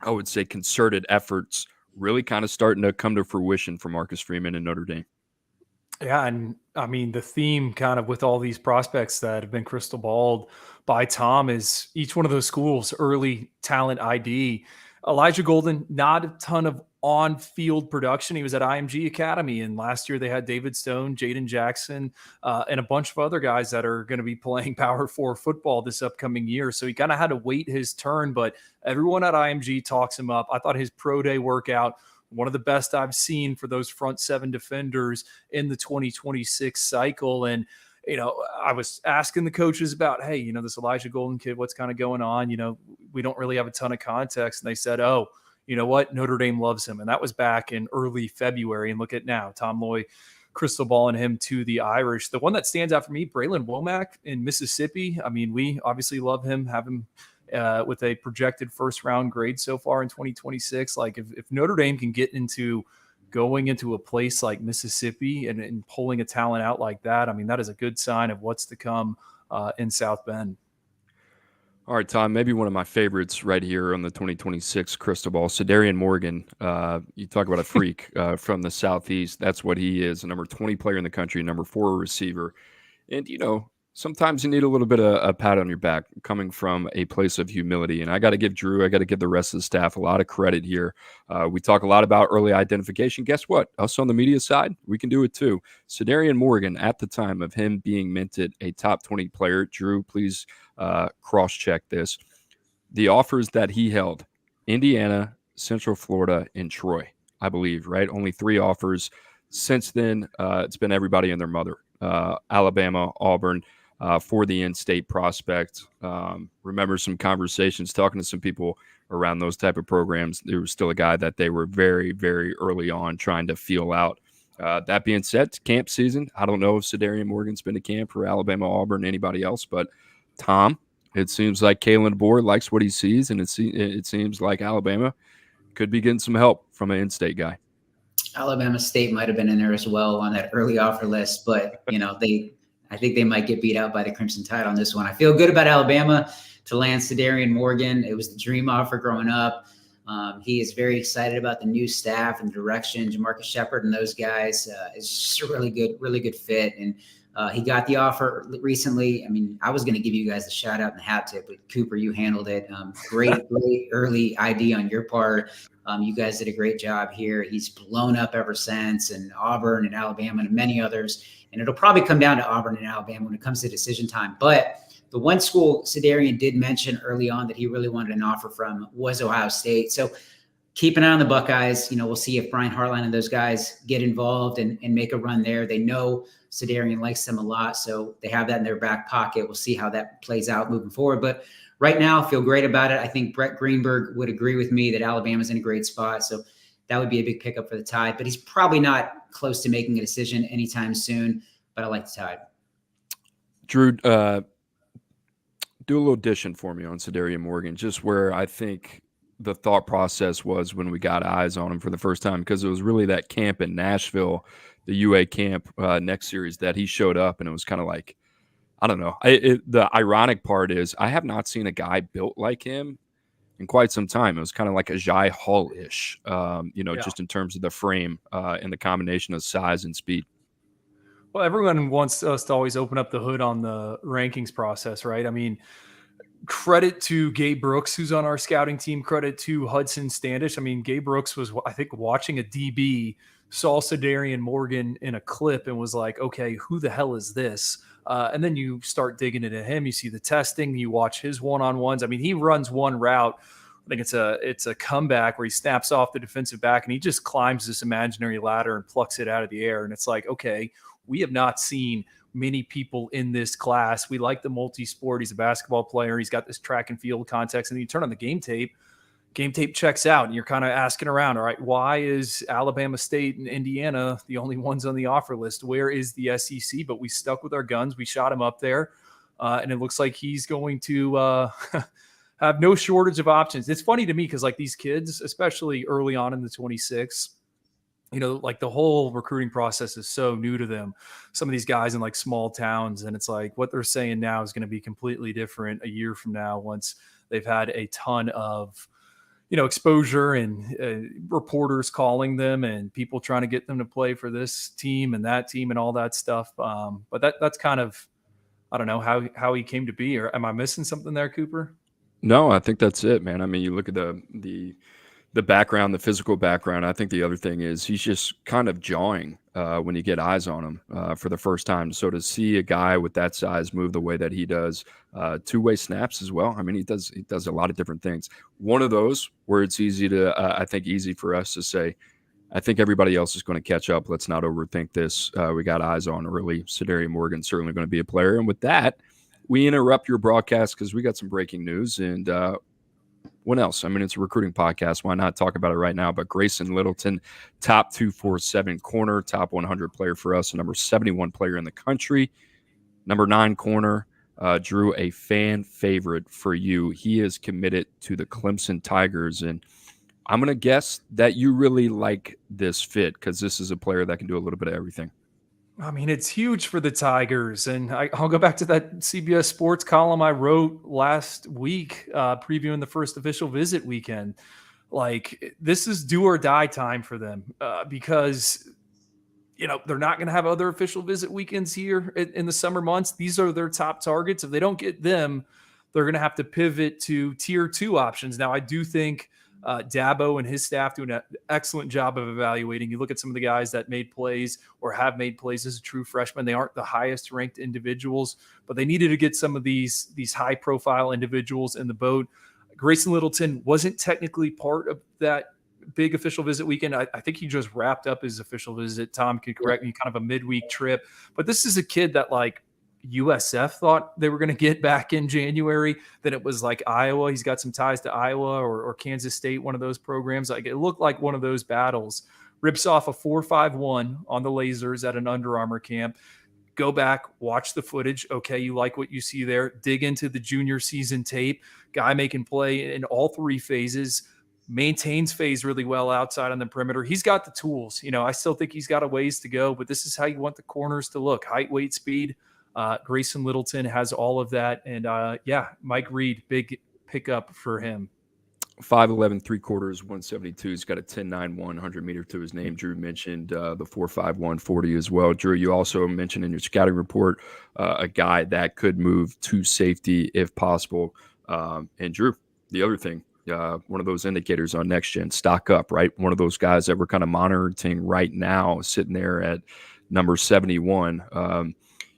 would say, concerted efforts really kind of starting to come to fruition for Marcus Freeman and Notre Dame. Yeah, and I mean, the theme kind of with all these prospects that have been crystal balled by Tom is each one of those schools, early talent ID. Elijah Golden, not a ton of on-field production. He was at IMG Academy, and last year they had David Stone, Jaden Jackson, and a bunch of other guys that are going to be playing Power 4 football this upcoming year. So he kind of had to wait his turn, but everyone at IMG talks him up. I thought his pro day workout, one of the best I've seen for those front seven defenders in the 2026 cycle. And I was asking the coaches about, hey, this Elijah Golden kid, what's kind of going on? We don't really have a ton of context. And they said, oh, you know what? Notre Dame loves him. And that was back in early February. And look at now, Tom Lloyd crystal balling him to the Irish. The one that stands out for me, Braylon Womack in Mississippi. I mean, we obviously love him, have him with a projected first round grade so far in 2026. Like if Notre Dame can get into going into a place like Mississippi and pulling a talent out like that, I mean, that is a good sign of what's to come in South Bend. All right, Tom, maybe one of my favorites right here on the 2026 crystal ball, Sedarian Morgan. You talk about a freak from the Southeast. That's what he is, a number 20 player in the country, number 4 receiver. And, Sometimes you need a little bit of a pat on your back coming from a place of humility. And I got to give Drew, I got to give the rest of the staff a lot of credit here. We talk a lot about early identification. Guess what? Us on the media side, we can do it too. Sedarian Morgan, at the time of him being minted a top 20 player, Drew, please cross check this. The offers that he held: Indiana, Central Florida, and Troy, I believe, right? Only 3 offers. Since then, it's been everybody and their mother. Alabama, Auburn, for the in-state prospect. Remember some conversations talking to some people around those type of programs. There was still a guy that they were very, very early on trying to feel out. That being said, it's camp season. I don't know if Sedarian Morgan's been to camp for Alabama, Auburn, anybody else, but Tom, it seems like Kalen DeBoer likes what he sees, and it seems like Alabama could be getting some help from an in-state guy. Alabama State might have been in there as well on that early offer list, but I think they might get beat out by the Crimson Tide on this one. I feel good about Alabama to land Sedarian Morgan. It was the dream offer growing up. He is very excited about the new staff and direction. Jamarcus Shepard and those guys is just a really good fit. And he got the offer recently. I mean, I was going to give you guys the shout out and the hat tip, but Cooper, you handled it. Great early ID on your part. You guys did a great job here. He's blown up ever since, and Auburn and Alabama and many others. And it'll probably come down to Auburn and Alabama when it comes to decision time. But the one school Sedarian did mention early on that he really wanted an offer from was Ohio State. So keep an eye on the Buckeyes. We'll see if Brian Hartline and those guys get involved and make a run there. They know Sedarian likes them a lot, so they have that in their back pocket. We'll see how that plays out moving forward. But right now, I feel great about it. I think Brett Greenberg would agree with me that Alabama's in a great spot. So that would be a big pickup for the Tide. But he's probably not close to making a decision anytime soon. But I like the Tide. Drew, do a little addition for me on Sedarian Morgan, just where I think the thought process was when we got eyes on him for the first time, because it was really that camp in Nashville, the UA camp next series, that he showed up, and it was kind of like, I don't know. The ironic part is I have not seen a guy built like him in quite some time. It was kind of like a Jai Hall-ish, just in terms of the frame and the combination of size and speed. Well, everyone wants us to always open up the hood on the rankings process, right? I mean, credit to Gabe Brooks, who's on our scouting team. Credit to Hudson Standish. I mean, Gabe Brooks was, I think, watching a DB, saw Sedarian Morgan in a clip and was like, okay, who the hell is this? And then you start digging into him. You see the testing. You watch his one-on-ones. I mean, he runs one route. I think it's a comeback where he snaps off the defensive back and he just climbs this imaginary ladder and plucks it out of the air. And it's like, okay, we have not seen many people in this class. We like the multi-sport. He's a basketball player. He's got this track and field context. And then you turn on the game tape checks out, and you're kind of asking around, all right, why is Alabama State and Indiana the only ones on the offer list? Where is the SEC? But we stuck with our guns. We shot him up there, and it looks like he's going to have no shortage of options. It's funny to me because, like, these kids, especially early on in the 26, like the whole recruiting process is so new to them. Some of these guys in like small towns, and it's like what they're saying now is going to be completely different a year from now once they've had a ton of exposure and reporters calling them and people trying to get them to play for this team and that team and all that stuff. But that's kind of, I don't know how he came to be, or am I missing something there, Cooper? No, I think that's it, man. I mean, you look at the background, the physical background. I think the other thing is he's just kind of jawing when you get eyes on him for the first time. So to see a guy with that size move the way that he does, two-way snaps as well. I mean, he does a lot of different things. One of those where it's easy for us to say, I think everybody else is going to catch up. Let's not overthink this. We got eyes on early. Sedarian Morgan certainly going to be a player. And with that, we interrupt your broadcast because we got some breaking news. And what else? I mean, it's a recruiting podcast. Why not talk about it right now? But Grayson Littleton, top 247 corner, top 100 player for us, a number 71 player in the country, number 9 corner. Drew, a fan favorite for you. He is committed to the Clemson Tigers. And I'm going to guess that you really like this fit because this is a player that can do a little bit of everything. I mean, it's huge for the Tigers. And I'll go back to that CBS Sports column I wrote last week, previewing the first official visit weekend. Like, this is do or die time for them because they're not going to have other official visit weekends here in the summer months. These are their top targets. If they don't get them, they're going to have to pivot to tier 2 options. Now, I do think Dabo and his staff do an excellent job of evaluating. You look at some of the guys that made plays or have made plays as a true freshman. They aren't the highest ranked individuals, but they needed to get some of these high profile individuals in the boat. Grayson Littleton wasn't technically part of that big official visit weekend. I think he just wrapped up his official visit. Tom can correct me, kind of a midweek trip. But this is a kid that like USF thought they were going to get back in January. Then it was like Iowa. He's got some ties to Iowa or Kansas State, one of those programs. Like it looked like one of those battles. Rips off a 4.51 on the lasers at an Under Armour camp. Go back, watch the footage. Okay, you like what you see there. Dig into the junior season tape. Guy making play in all 3 phases. Maintains phase really well outside on the perimeter. He's got the tools. I still think he's got a ways to go, but this is how you want the corners to look. Height, weight, speed. Grayson Littleton has all of that. And Mike Reed, big pickup for him. 5'11", 3/4, 172. He's got a 10.9 100 meter to his name. Drew mentioned the 4.51 40 as well. Drew, you also mentioned in your scouting report a guy that could move to safety if possible. And Drew, the other thing, one of those indicators on Next Gen, stock up, right? One of those guys that we're kind of monitoring right now, sitting there at number 71.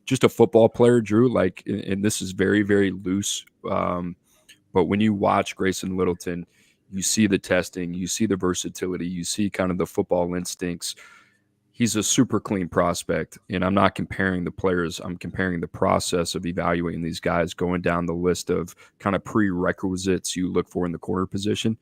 Just a football player, Drew, and this is very, very loose. But when you watch Grayson Littleton, you see the testing, you see the versatility, you see kind of the football instincts. He's a super clean prospect, and I'm not comparing the players. I'm comparing the process of evaluating these guys, going down the list of kind of prerequisites you look for in the corner position.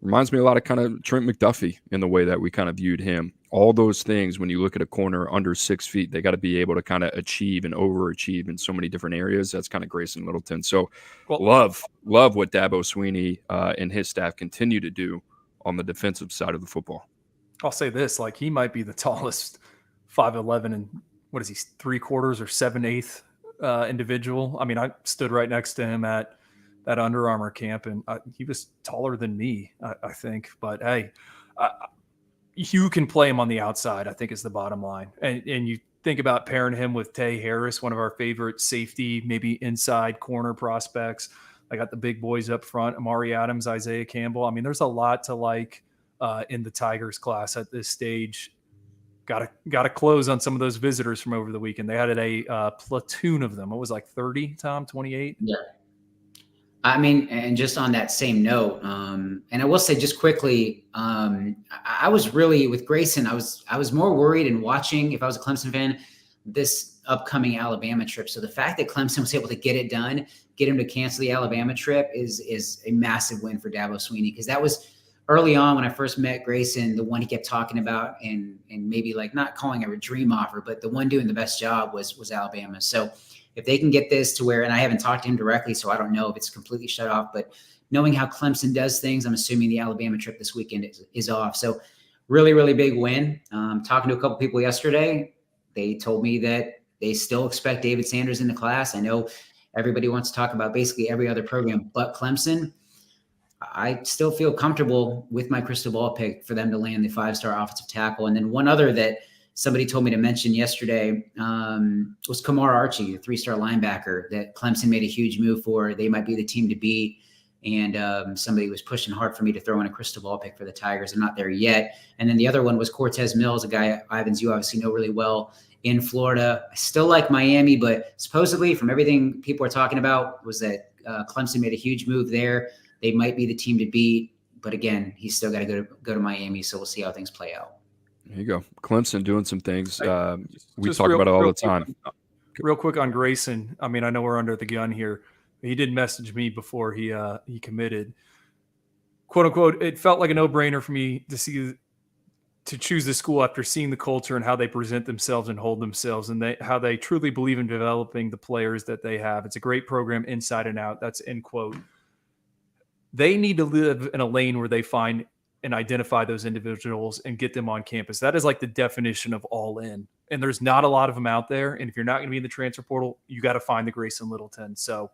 Reminds me a lot of kind of Trent McDuffie in the way that we kind of viewed him. All those things, when you look at a corner under 6 feet, they got to be able to kind of achieve and overachieve in so many different areas. That's kind of Grayson Littleton. So love what Dabo Swinney and his staff continue to do on the defensive side of the football. I'll say this, like he might be the tallest 5'11" and what is he, 3/4 or 7/8 individual. I mean, I stood right next to him at that Under Armour camp, and he was taller than me, I think. But hey, you can play him on the outside, I think is the bottom line. And you think about pairing him with Tay Harris, one of our favorite safety, maybe inside corner prospects. I got the big boys up front, Amari Adams, Isaiah Campbell. I mean, there's a lot to like in the Tigers class at this stage. Got to close on some of those visitors from over the weekend. They had a platoon of them. It was like 30, Tom, 28? Yeah. I mean, and just on that same note, and I will say just quickly, I was really with Grayson. I was more worried in watching, if I was a Clemson fan, this upcoming Alabama trip. So the fact that Clemson was able to get it done, get him to cancel the Alabama trip is a massive win for Dabo Swinney, because that was early on when I first met Grayson, the one he kept talking about and maybe like not calling it a dream offer, but the one doing the best job was Alabama. So if they can get this to where, and I haven't talked to him directly, so I don't know if it's completely shut off, but knowing how Clemson does things, I'm assuming the Alabama trip this weekend is off. So really, really big win. Talking to a couple people yesterday, they told me that they still expect David Sanders in the class. I know everybody wants to talk about basically every other program but Clemson. I still feel comfortable with my crystal ball pick for them to land the 5-star offensive tackle. And then one other that somebody told me to mention yesterday was Kamar Archie, a 3-star linebacker that Clemson made a huge move for. They might be the team to beat. And somebody was pushing hard for me to throw in a crystal ball pick for the Tigers. I'm not there yet. And then the other one was Cortez Mills, a guy, Ivins, you obviously know really well, in Florida. I still like Miami, but supposedly from everything people are talking about was that Clemson made a huge move there. They might be the team to beat. But again, he's still got to go to Miami, so we'll see how things play out. There you go. Clemson doing some things. We talk about it all the time. Real quick on Grayson. I mean, I know we're under the gun here. He did message me before he committed. "Quote unquote, it felt like a no-brainer for me to choose the school after seeing the culture and how they present themselves and hold themselves, and how they truly believe in developing the players that they have. It's a great program inside and out." That's end quote. They need to live in a lane where they find and identify those individuals and get them on campus. That is like the definition of all in. And there's not a lot of them out there. And if you're not going to be in the transfer portal, you got to find the Grayson Littleton. So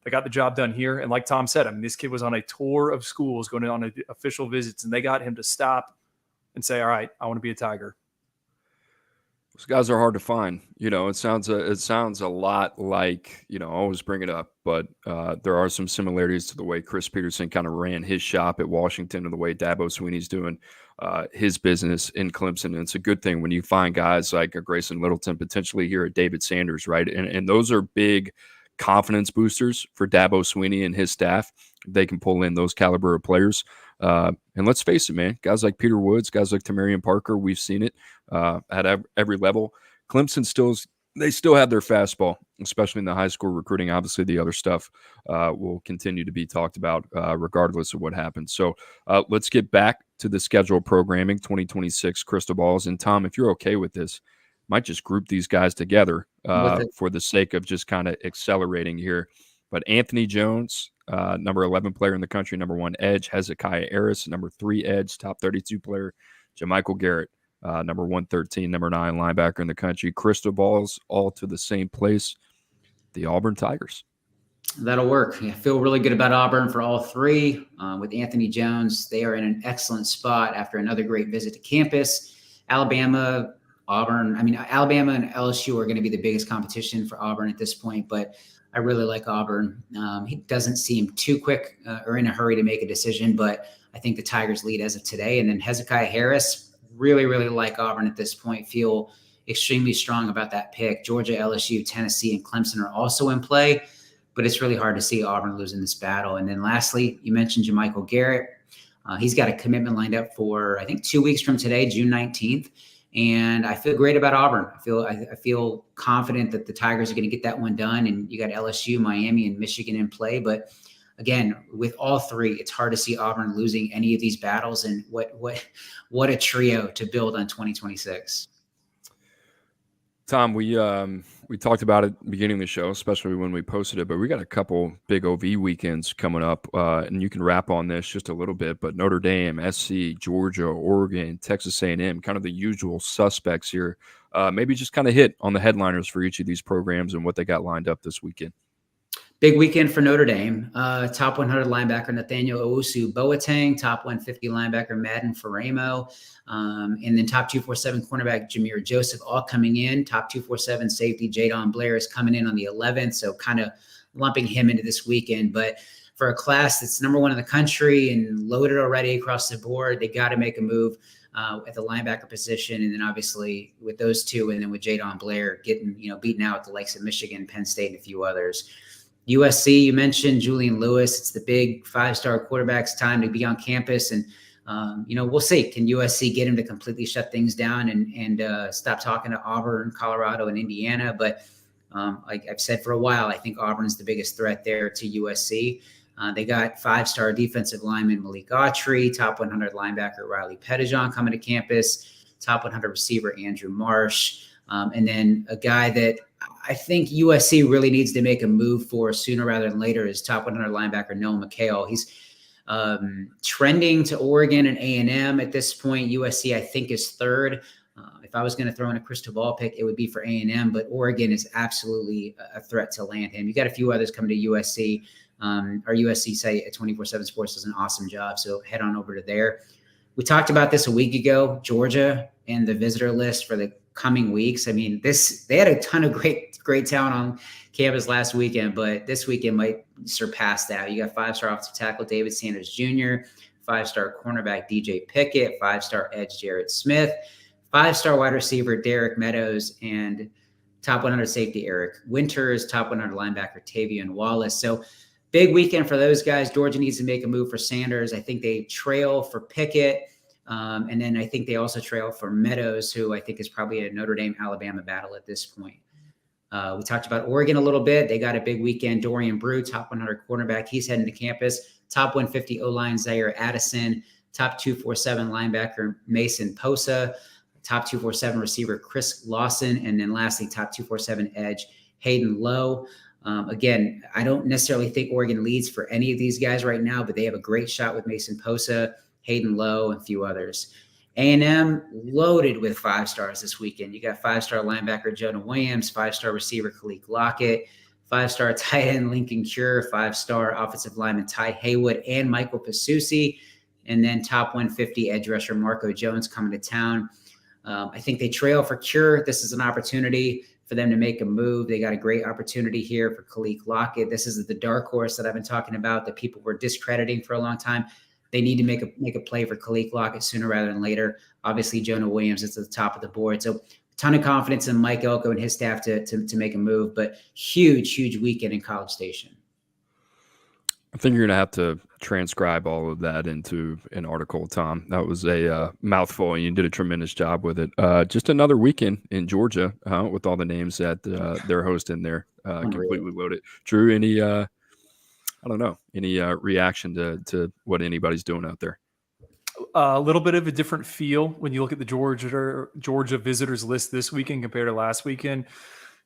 they got the job done here. And like Tom said, I mean, this kid was on a tour of schools, going on official visits, and they got him to stop and say, all right, I want to be a Tiger. Those guys are hard to find. It sounds a lot like, I always bring it up, but there are some similarities to the way Chris Peterson kind of ran his shop at Washington and the way Dabo Swinney's doing his business in Clemson. And it's a good thing when you find guys like a Grayson Littleton, potentially here at David Sanders, right? And those are big confidence boosters for Dabo Swinney and his staff. They can pull in those caliber of players. And let's face it, man, guys like Peter Woods, guys like Tamarian Parker, we've seen it at every level. Clemson they still have their fastball, especially in the high school recruiting. Obviously, the other stuff will continue to be talked about regardless of what happens. So let's get back to the scheduled programming, 2026 crystal balls. And Tom, if you're okay with this, might just group these guys together for the sake of just kind of accelerating here. But Anthony Jones, number 11 player in the country, number 1 edge. Hezekiah Harris, number 3 edge, top 32 player. Jermichael Garrett, number 113, number 9 linebacker in the country. Crystal balls all to the same place, the Auburn Tigers. That'll work. I feel really good about Auburn for all three. With Anthony Jones, they are in an excellent spot after another great visit to campus. Alabama, Auburn. Alabama and LSU are going to be the biggest competition for Auburn at this point, but I really like Auburn. He doesn't seem too quick or in a hurry to make a decision, but I think the Tigers lead as of today. And then Hezekiah Harris, really, really like Auburn at this point, feel extremely strong about that pick. Georgia, LSU, Tennessee, and Clemson are also in play, but it's really hard to see Auburn losing this battle. And then lastly, you mentioned Jermichael Garrett. He's got a commitment lined up for, I think, 2 weeks from today, June 19th. And I feel great about Auburn. I feel confident that the Tigers are going to get that one done. And you got LSU, Miami, and Michigan in play. But again, with all three, it's hard to see Auburn losing any of these battles. And what a trio to build on 2026. Tom, we talked about it at the beginning of the show, especially when we posted it, but we got a couple big OV weekends coming up, and you can wrap on this just a little bit, but Notre Dame, SC, Georgia, Oregon, Texas A&M, kind of the usual suspects here. Maybe just kind of hit on the headliners for each of these programs and what they got lined up this weekend. Big weekend for Notre Dame. Top 100 linebacker Nathaniel Owusu-Boateng, top 150 linebacker Madden Faramo, and then top 247 cornerback Jameer Joseph all coming in. Top 247 safety Jadon Blair is coming in on the 11th, so kind of lumping him into this weekend. But for a class that's number 1 in the country and loaded already across the board, they got to make a move at the linebacker position. And then obviously with those two, and then with Jadon Blair getting beaten out the likes of Michigan, Penn State, and a few others. USC, you mentioned Julian Lewis. It's the big 5-star quarterback's time to be on campus. And, we'll see. Can USC get him to completely shut things down and stop talking to Auburn, Colorado, and Indiana? But like I've said for a while, I think Auburn's the biggest threat there to USC. They got 5-star defensive lineman Malik Autry, top 100 linebacker Riley Petagna coming to campus, top 100 receiver Andrew Marsh, and then a guy that I think USC really needs to make a move for sooner rather than later is top 100 linebacker Noah McHale. He's trending to Oregon and A&M at this point. USC, I think, is third. If I was going to throw in a crystal ball pick, it would be for A&M, but Oregon is absolutely a threat to land him. You got a few others coming to USC. Our USC site at 24/7 Sports does an awesome job, so head on over to there. We talked about this a week ago, Georgia and the visitor list for the coming weeks. They had a ton of great talent on campus last weekend, but this weekend might surpass that. You got 5-star offensive tackle David Sanders Jr., 5-star cornerback DJ Pickett, 5-star edge Jarrett Smith, 5-star wide receiver Derek Meadows, and top 100 safety Eric Winters, top 100 linebacker Tavion Wallace. So big weekend for those guys. Georgia needs to make a move for Sanders. I think they trail for Pickett. And then I think they also trail for Meadows, who I think is probably a Notre Dame-Alabama battle at this point. We talked about Oregon a little bit. They got a big weekend. Dorian Brew, top 100 cornerback. He's heading to campus. Top 150 O-line Zaire Addison. Top 247 linebacker Mason Posa. Top 247 receiver Chris Lawson. And then lastly, top 247 edge Hayden Lowe. Again, I don't necessarily think Oregon leads for any of these guys right now, but they have a great shot with Mason Posa, Hayden Lowe, and a few others. A&M loaded with 5-stars this weekend. You got 5-star linebacker Jonah Williams, 5-star receiver Khalik Lockett, 5-star tight end Lincoln Cure, 5-star offensive lineman Ty Haywood and Michael Pasusi, and then top 150 edge rusher Marco Jones coming to town. I think they trail for Cure. This is an opportunity for them to make a move. They got a great opportunity here for Khalil Lockett. This is the dark horse that I've been talking about that people were discrediting for a long time. They need to make a play for Khalil Lockett sooner rather than later. Obviously, Jonah Williams is at the top of the board. So ton of confidence in Mike Elko and his staff to make a move, but huge weekend in College Station. I think you're going to have to transcribe all of that into an article, Tom. That was a mouthful, and you did a tremendous job with it. Just another weekend in Georgia with all the names that they're hosting there, completely loaded. Drew, any reaction to what anybody's doing out there? A little bit of a different feel when you look at the Georgia visitors list this weekend compared to last weekend.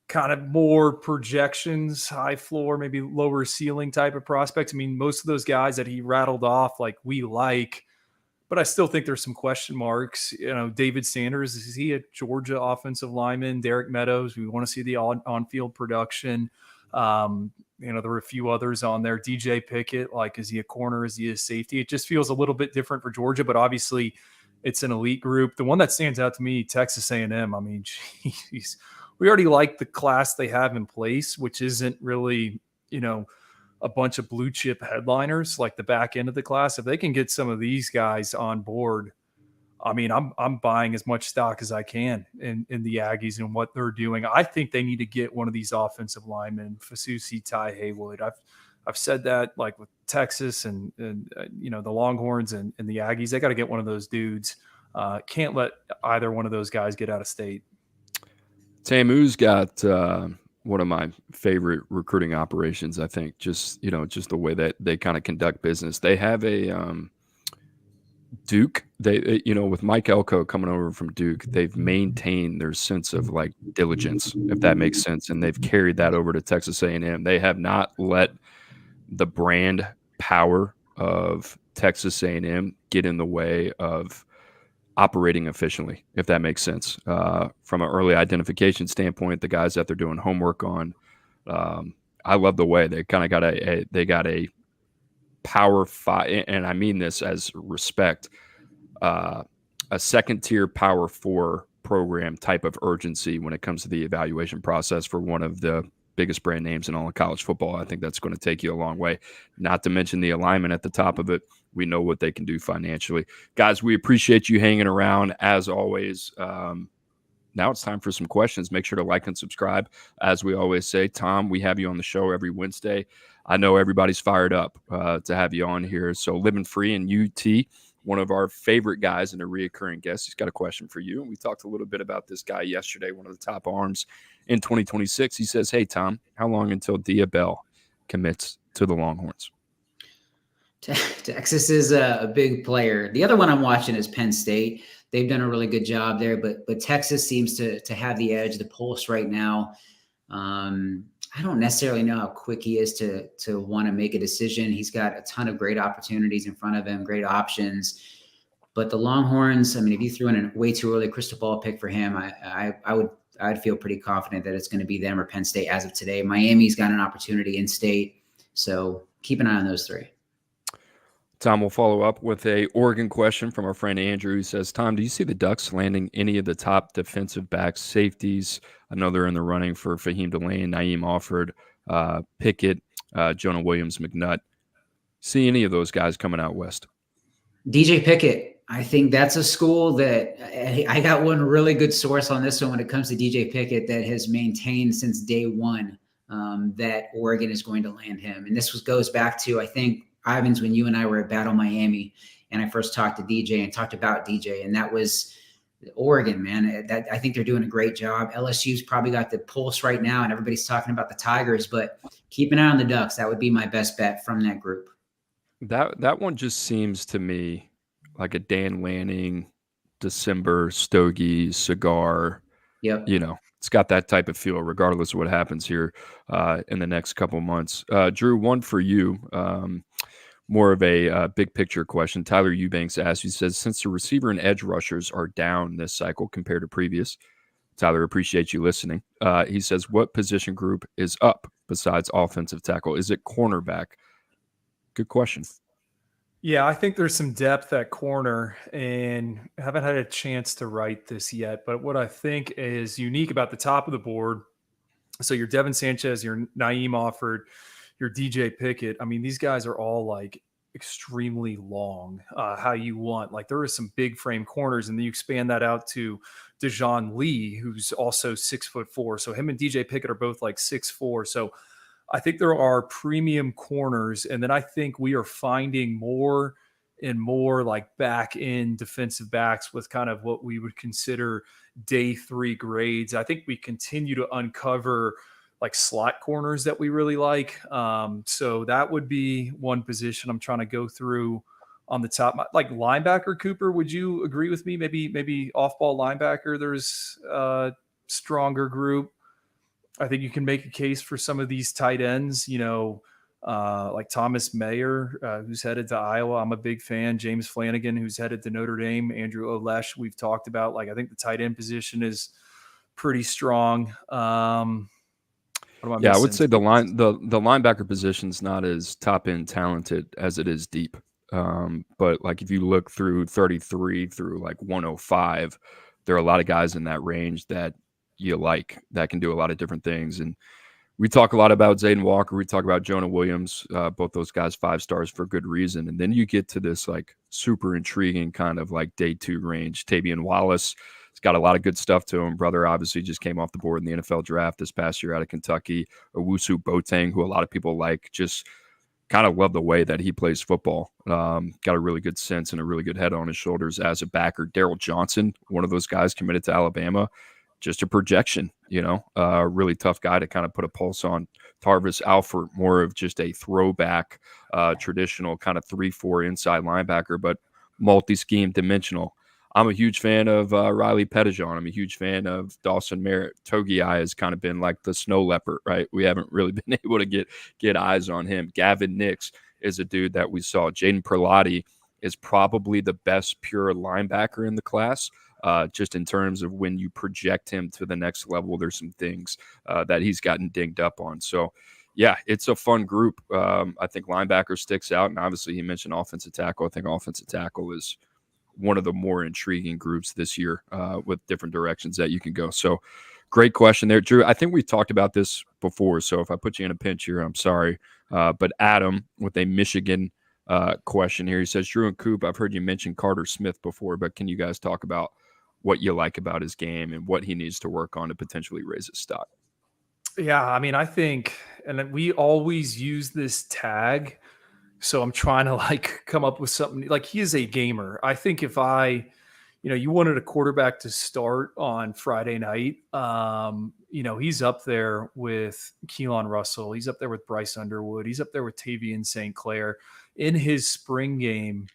Kind of more projections, high floor, maybe lower ceiling type of prospects. I mean, most of those guys that he rattled off, like we like, but I still think there's some question marks. You know, David Sanders, is he a Georgia offensive lineman? Derek Meadows, we want to see the on-field production. There were a few others on there. DJ Pickett, like, is he a corner? Is he a safety? It just feels a little bit different for Georgia, but obviously it's an elite group. The one that stands out to me, Texas A&M. I mean, geez, we already like the class they have in place, which isn't really, a bunch of blue chip headliners like the back end of the class. If they can get some of these guys on board, I mean, I'm buying as much stock as I can in the Aggies and what they're doing. I think they need to get one of these offensive linemen, Fasusi, Ty Haywood. I've said that, like, with Texas and the Longhorns and the Aggies, they got to get one of those dudes. Can't let either one of those guys get out of state. Tamu's got one of my favorite recruiting operations, I think, just the way that they kind of conduct business. They have a Duke, with Mike Elko coming over from Duke, they've maintained their sense of, like, diligence, if that makes sense, and they've carried that over to Texas A&M. They have not let the brand power of Texas A&M get in the way of operating efficiently, if that makes sense. From an early identification standpoint, the guys that they're doing homework on, I love the way they kind of got a Power 5, and I mean this as respect, a second-tier Power 4 program type of urgency when it comes to the evaluation process for one of the biggest brand names in all of college football. I think that's going to take you a long way, not to mention the alignment at the top of it. We know what they can do financially. Guys, we appreciate you hanging around, as always. Now it's time for some questions. Make sure to like and subscribe. As we always say, Tom, we have you on the show every Wednesday. I know everybody's fired up to have you on here. So Living Free in UT, one of our favorite guys and a reoccurring guest, he's got a question for you. And we talked a little bit about this guy yesterday, one of the top arms in 2026. He says, hey, Tom, how long until Dia Bell commits to the Longhorns? Texas is a big player. The other one I'm watching is Penn State. They've done a really good job there, but Texas seems to have the edge, the pulse right now. I don't necessarily know how quick he is to want to make a decision. He's got a ton of great opportunities in front of him, great options. But the Longhorns, I mean, if you threw in a way too early crystal ball pick for him, I'd feel pretty confident that it's going to be them or Penn State as of today. Miami's got an opportunity in state, so keep an eye on those three. Tom will follow up with a Oregon question from our friend Andrew, who says, Tom, do you see the Ducks landing any of the top defensive backs, safeties? I know they're in the running for Fahim Delane, Naeem Alford, Pickett, Jonah Williams, McNutt. See any of those guys coming out west? DJ Pickett. I think that's a school that I got one really good source on this one when it comes to DJ Pickett that has maintained since day one that Oregon is going to land him. And this goes back to, I think, Ivins, when you and I were at Battle Miami and I first talked to DJ and talked about DJ, and that was Oregon, man. I think they're doing a great job. LSU's probably got the pulse right now, and everybody's talking about the Tigers, but keep an eye on the Ducks. That would be my best bet from that group. That one just seems to me like a Dan Lanning, December, Stogie, cigar. Yep. It's got that type of feel regardless of what happens here in the next couple months. Drew, one for you. More of a big picture question. Tyler Eubanks asks, he says, since the receiver and edge rushers are down this cycle compared to previous, Tyler, appreciate you listening. He says, what position group is up besides offensive tackle? Is it cornerback? Good question. Yeah, I think there's some depth at corner, and I haven't had a chance to write this yet. But what I think is unique about the top of the board, so your Devin Sanchez, your Naeem Offord, your DJ Pickett. I mean, these guys are all like extremely long. How you want? Like there are some big frame corners, and then you expand that out to Dejon Lee, who's also 6'4". So him and DJ Pickett are both like 6'4". So I think there are premium corners, and then I think we are finding more and more like back end defensive backs with kind of what we would consider day three grades. I think we continue to uncover like slot corners that we really like. So that would be one position I'm trying to go through on the top. Like linebacker, Cooper, would you agree with me? Maybe off ball linebacker, there's a stronger group. I think you can make a case for some of these tight ends, like Thomas Mayer, who's headed to Iowa. I'm a big fan. James Flanagan, who's headed to Notre Dame. Andrew Olesh, we've talked about. Like, I think the tight end position is pretty strong. What am I Yeah, I would missing? say the linebacker position's not as top end talented as it is deep. But like if you look through 33 through like 105, there are a lot of guys in that range that you like that can do a lot of different things. And we talk a lot about Zayden Walker. We talk about Jonah Williams. Both those guys 5 stars for good reason. And then you get to this like super intriguing kind of like day 2 range. Tavian Wallace. He's got a lot of good stuff to him. Brother obviously just came off the board in the NFL draft this past year out of Kentucky. Owusu Boateng, who a lot of people like, just kind of love the way that he plays football. Got a really good sense and a really good head on his shoulders as a backer. Daryl Johnson, one of those guys committed to Alabama, just a projection, really tough guy to kind of put a pulse on. Tarvis Alford, more of just a throwback, traditional kind of 3-4 inside linebacker, but multi-scheme dimensional. I'm a huge fan of Riley Petagna. I'm a huge fan of Dawson Merritt. Togiai has kind of been like the snow leopard, right? We haven't really been able to get eyes on him. Gavin Nix is a dude that we saw. Jaden Perlotti is probably the best pure linebacker in the class. Just in terms of when you project him to the next level, there's some things that he's gotten dinged up on. So, yeah, it's a fun group. I think linebacker sticks out. And obviously, he mentioned offensive tackle. I think offensive tackle is one of the more intriguing groups this year with different directions that you can go. So, great question there, Drew. I think we talked about this before. So, if I put you in a pinch here, I'm sorry. But Adam with a Michigan question here. He says, Drew and Coop, I've heard you mention Carter Smith before, but can you guys talk about what you like about his game and what he needs to work on to potentially raise his stock? Yeah, I mean, I think, and then we always use this tag. So I'm trying to like come up with something like he is a gamer. I think if you wanted a quarterback to start on Friday night, he's up there with Keelan Russell. He's up there with Bryce Underwood. He's up there with Tavian St. Clair. In his spring game,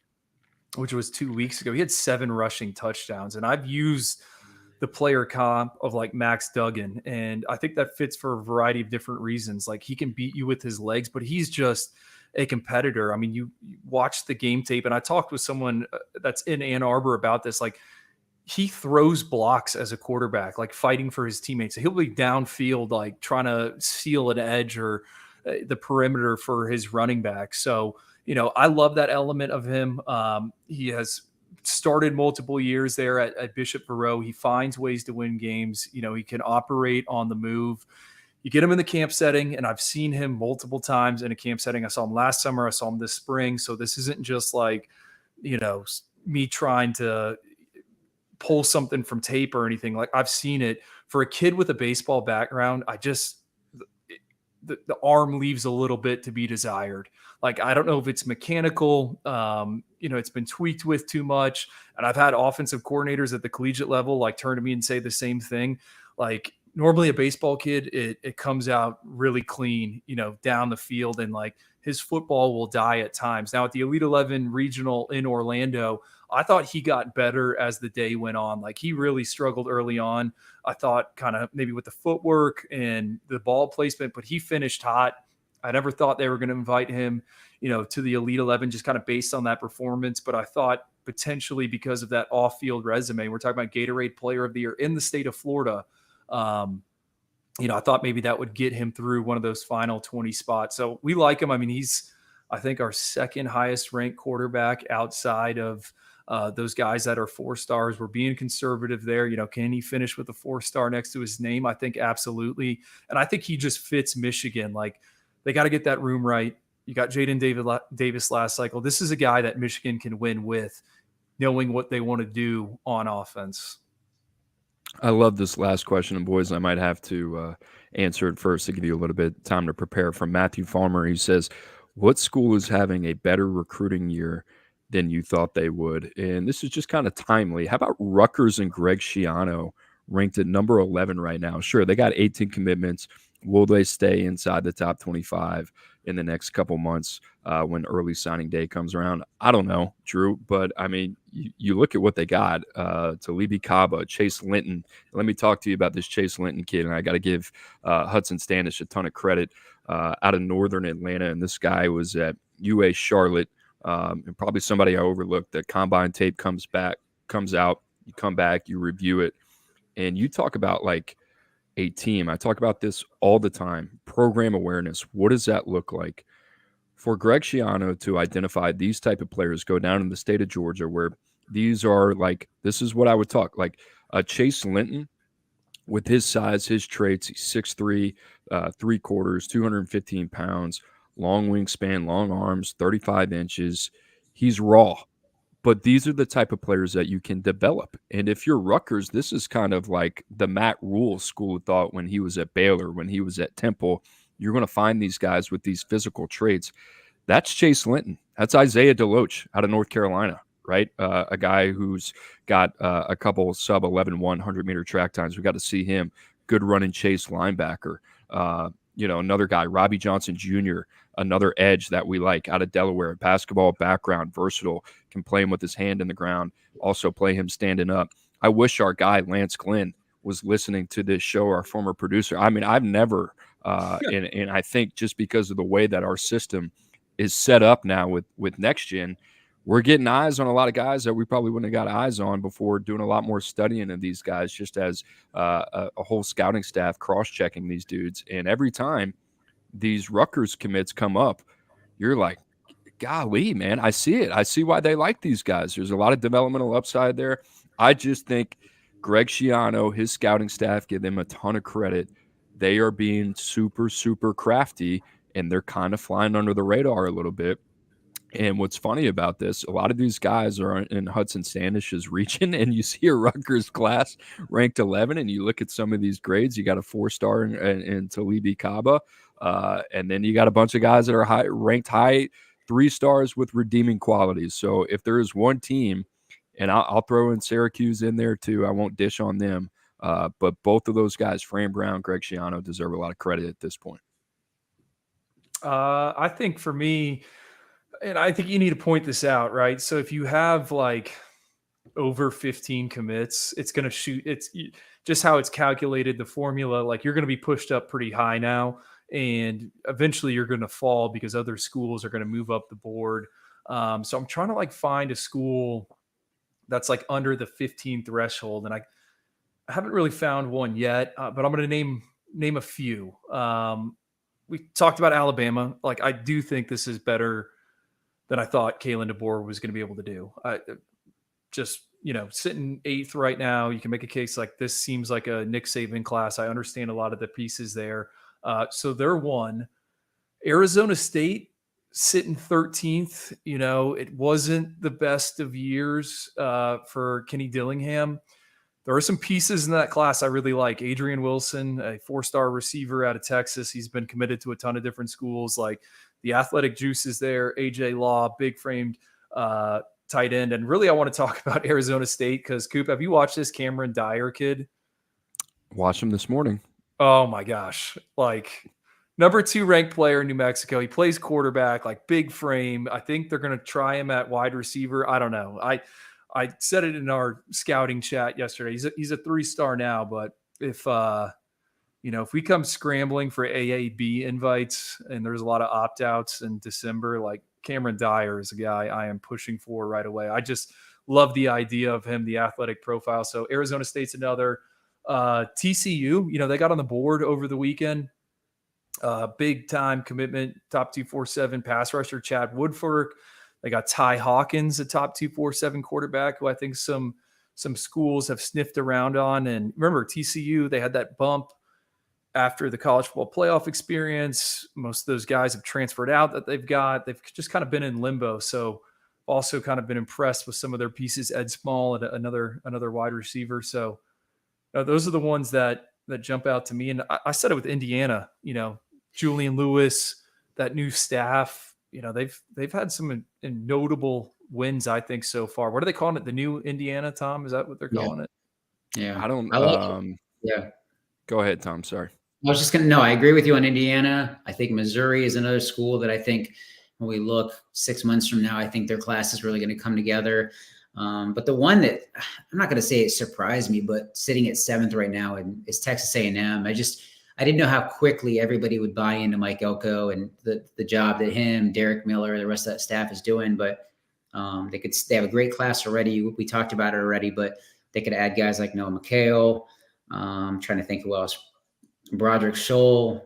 which was 2 weeks ago, he had 7 rushing touchdowns. And I've used the player comp of like Max Duggan. And I think that fits for a variety of different reasons. Like he can beat you with his legs, but he's just a competitor. I mean, you watch the game tape, and I talked with someone that's in Ann Arbor about this. Like he throws blocks as a quarterback, like fighting for his teammates. So he'll be downfield, like trying to seal an edge or the perimeter for his running back. So, I love that element of him. He has started multiple years there at Bishop Verot. He finds ways to win games. He can operate on the move. You get him in the camp setting, and I've seen him multiple times in a camp setting. I saw him last summer. I saw him this spring. So this isn't just like, me trying to pull something from tape or anything. Like I've seen it. For a kid with a baseball background, the arm leaves a little bit to be desired. Like, I don't know if it's mechanical. It's been tweaked with too much. And I've had offensive coordinators at the collegiate level, like turn to me and say the same thing. Like normally a baseball kid, it comes out really clean, down the field, and like his football will die at times. Now at the Elite 11 regional in Orlando, I thought he got better as the day went on. Like he really struggled early on. I thought kind of maybe with the footwork and the ball placement, but he finished hot. I never thought they were going to invite him, to the Elite 11 just kind of based on that performance. But I thought potentially because of that off-field resume, we're talking about Gatorade Player of the Year in the state of Florida. I thought maybe that would get him through one of those final 20 spots. So we like him. I mean, he's I think our second highest ranked quarterback outside of those guys that are 4 stars. We're being conservative there. Can he finish with a 4 star next to his name? I think absolutely. And I think he just fits Michigan. Like, they got to get that room right. You got Jaden Davis last cycle. This is a guy that Michigan can win with, knowing what they want to do on offense. I love this last question, and boys, I might have to answer it first to give you a little bit of time to prepare. From Matthew Farmer, he says, "What school is having a better recruiting year than you thought they would?" And this is just kind of timely. How about Rutgers and Greg Schiano, ranked at number 11 right now? Sure, they got 18 commitments. Will they stay inside the top 25 in the next couple months when early signing day comes around? I don't know, Drew, but I mean, you look at what they got. Talibi Kaba, Chase Linton. Let me talk to you about this Chase Linton kid, and I got to give Hudson Standish a ton of credit out of northern Atlanta, and this guy was at UA Charlotte, and probably somebody I overlooked. The combine tape comes out, you come back, you review it, and you talk about like a team. I talk about this all the time. Program awareness. What does that look like? For Greg Schiano to identify these type of players, go down in the state of Georgia where these are like, this is what I would talk like Chase Linton with his size, his traits. He's 6'3", 3/4, 215 pounds, long wingspan, long arms, 35 inches. He's raw. But these are the type of players that you can develop. And if you're Rutgers, this is kind of like the Matt Rule school of thought when he was at Baylor, when he was at Temple. You're going to find these guys with these physical traits. That's Chase Linton. That's Isaiah Deloach out of North Carolina, right? A guy who's got a couple sub 11 100-meter track times. We got to see him. Good running chase linebacker. Another guy, Robbie Johnson Jr., another edge that we like out of Delaware. Basketball background, versatile, can play him with his hand in the ground, also play him standing up. I wish our guy, Lance Glenn, was listening to this show, our former producer. I mean, I've never, and I think just because of the way that our system is set up now with Next Gen, we're getting eyes on a lot of guys that we probably wouldn't have got eyes on before, doing a lot more studying of these guys just as a whole scouting staff cross-checking these dudes. And every time these Rutgers commits come up, you're like, golly, man, I see it. I see why they like these guys. There's a lot of developmental upside there. I just think Greg Schiano, his scouting staff, give them a ton of credit. They are being super, super crafty, and they're kind of flying under the radar a little bit. And what's funny about this, a lot of these guys are in Hudson Standish's region, and you see a Rutgers class ranked 11, and you look at some of these grades, you got a 4-star in Talibi Kaba, and then you got a bunch of guys that are ranked high 3 stars with redeeming qualities. So if there is one team, and I'll throw in Syracuse in there too, I won't dish on them, but both of those guys, Fran Brown, Greg Schiano, deserve a lot of credit at this point. I think for me, and I think you need to point this out, right? So if you have like over 15 commits, it's going to shoot. It's just how it's calculated, the formula, like you're going to be pushed up pretty high now. And eventually you're going to fall because other schools are going to move up the board. So I'm trying to like find a school that's like under the 15 threshold. And I haven't really found one yet, but I'm going to name a few. We talked about Alabama. Like, I do think this is better than I thought Kalen DeBoer was going to be able to do. Sitting 8th right now, you can make a case like this seems like a Nick Saban class. I understand a lot of the pieces there. So they're one. Arizona State sitting 13th. It wasn't the best of years for Kenny Dillingham. There are some pieces in that class I really like. Adrian Wilson, a 4-star receiver out of Texas. He's been committed to a ton of different schools. Like, the athletic juices there. AJ Law, big framed tight end. And really, I want to talk about Arizona State because, Coop, have you watched this Cameron Dyer kid? Watch him this morning. Oh my gosh. Like, number 2 ranked player in New Mexico. He plays quarterback, like big frame. I think they're going to try him at wide receiver. I don't know. I said it in our scouting chat yesterday. He's a 3-star now, but if we come scrambling for AAB invites and there's a lot of opt-outs in December, like Cameron Dyer is a guy I am pushing for right away. I just love the idea of him, the athletic profile. So Arizona State's another. TCU, they got on the board over the weekend. Big time commitment, top 247 pass rusher, Chad Woodfork. They got Ty Hawkins, a top 247 quarterback, who I think some schools have sniffed around on. And remember, TCU, they had that bump after the college football playoff experience. Most of those guys have transferred out that they've just kind of been in limbo. So also kind of been impressed with some of their pieces. Ed Small, and another wide receiver. So those are the ones that jump out to me. And I said it with Indiana, Julian Lewis, that new staff, they've had some notable wins, I think, so far. What are they calling it? The new Indiana, Tom? Is that what they're calling it? Yeah. I don't. I like it. Yeah. Go ahead, Tom. Sorry. I was just going to know, I agree with you on Indiana. I think Missouri is another school that I think when we look 6 months from now, I think their class is really going to come together. But the one that I'm not going to say it surprised me, but sitting at 7th right now is Texas A&M. I didn't know how quickly everybody would buy into Mike Elko and the job that him, Derek Miller, the rest of that staff is doing. But they have a great class already. We talked about it already, but they could add guys like Noah McHale. I'm trying to think who else. Broderick Scholl.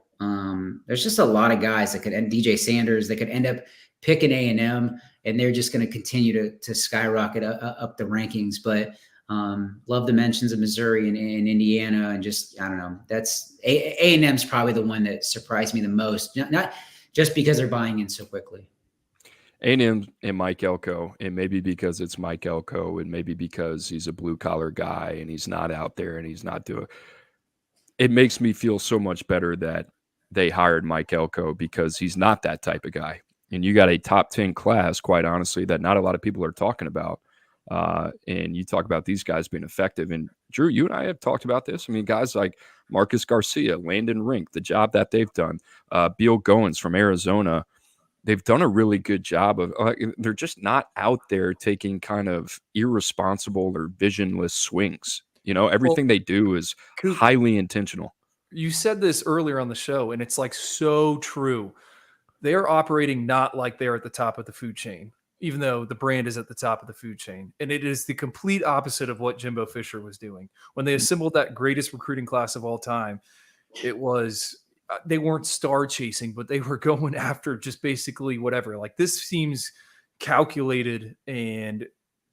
There's just a lot of guys that could, and DJ Sanders, that could end up picking A&M, and they're just going to continue to skyrocket up the rankings. But love the mentions of Missouri and Indiana, and just, I don't know, that's A&M's probably the one that surprised me the most, not just because they're buying in so quickly. A&M and Mike Elko, and maybe because it's Mike Elko, and maybe because he's a blue-collar guy and he's not out there and he's not doing – it makes me feel so much better that they hired Mike Elko, because he's not that type of guy. And you got a top 10 class, quite honestly, that not a lot of people are talking about. And you talk about these guys being effective. And Drew, you and I have talked about this. I mean, guys like Marcus Garcia, Landon Rink, the job that they've done, Beal Goins from Arizona, they've done a really good job of they're just not out there taking kind of irresponsible or visionless swings. Everything they do is highly intentional. You said this earlier on the show, and it's like so true. They are operating not like they're at the top of the food chain, even though the brand is at the top of the food chain. And it is the complete opposite of what Jimbo Fisher was doing. When they assembled that greatest recruiting class of all time, it was they weren't star chasing, but they were going after just basically whatever. Like, this seems calculated and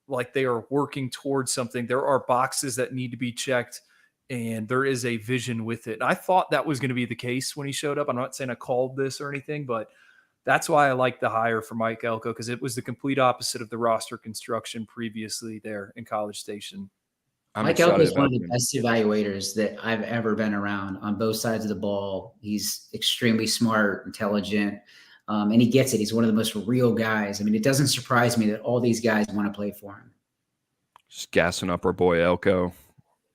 like they are working towards something. There are boxes that need to be checked, and there is a vision with it. And I thought that was going to be the case when he showed up. I'm not saying I called this or anything, but that's why I like the hire for Mike Elko, because it was the complete opposite of the roster construction previously there in College Station. Mike Elko is one of the best evaluators that I've ever been around on both sides of the ball. He's extremely smart, intelligent, and he gets it. He's one of the most real guys. I mean, it doesn't surprise me that all these guys want to play for him. Just gassing up our boy Elko.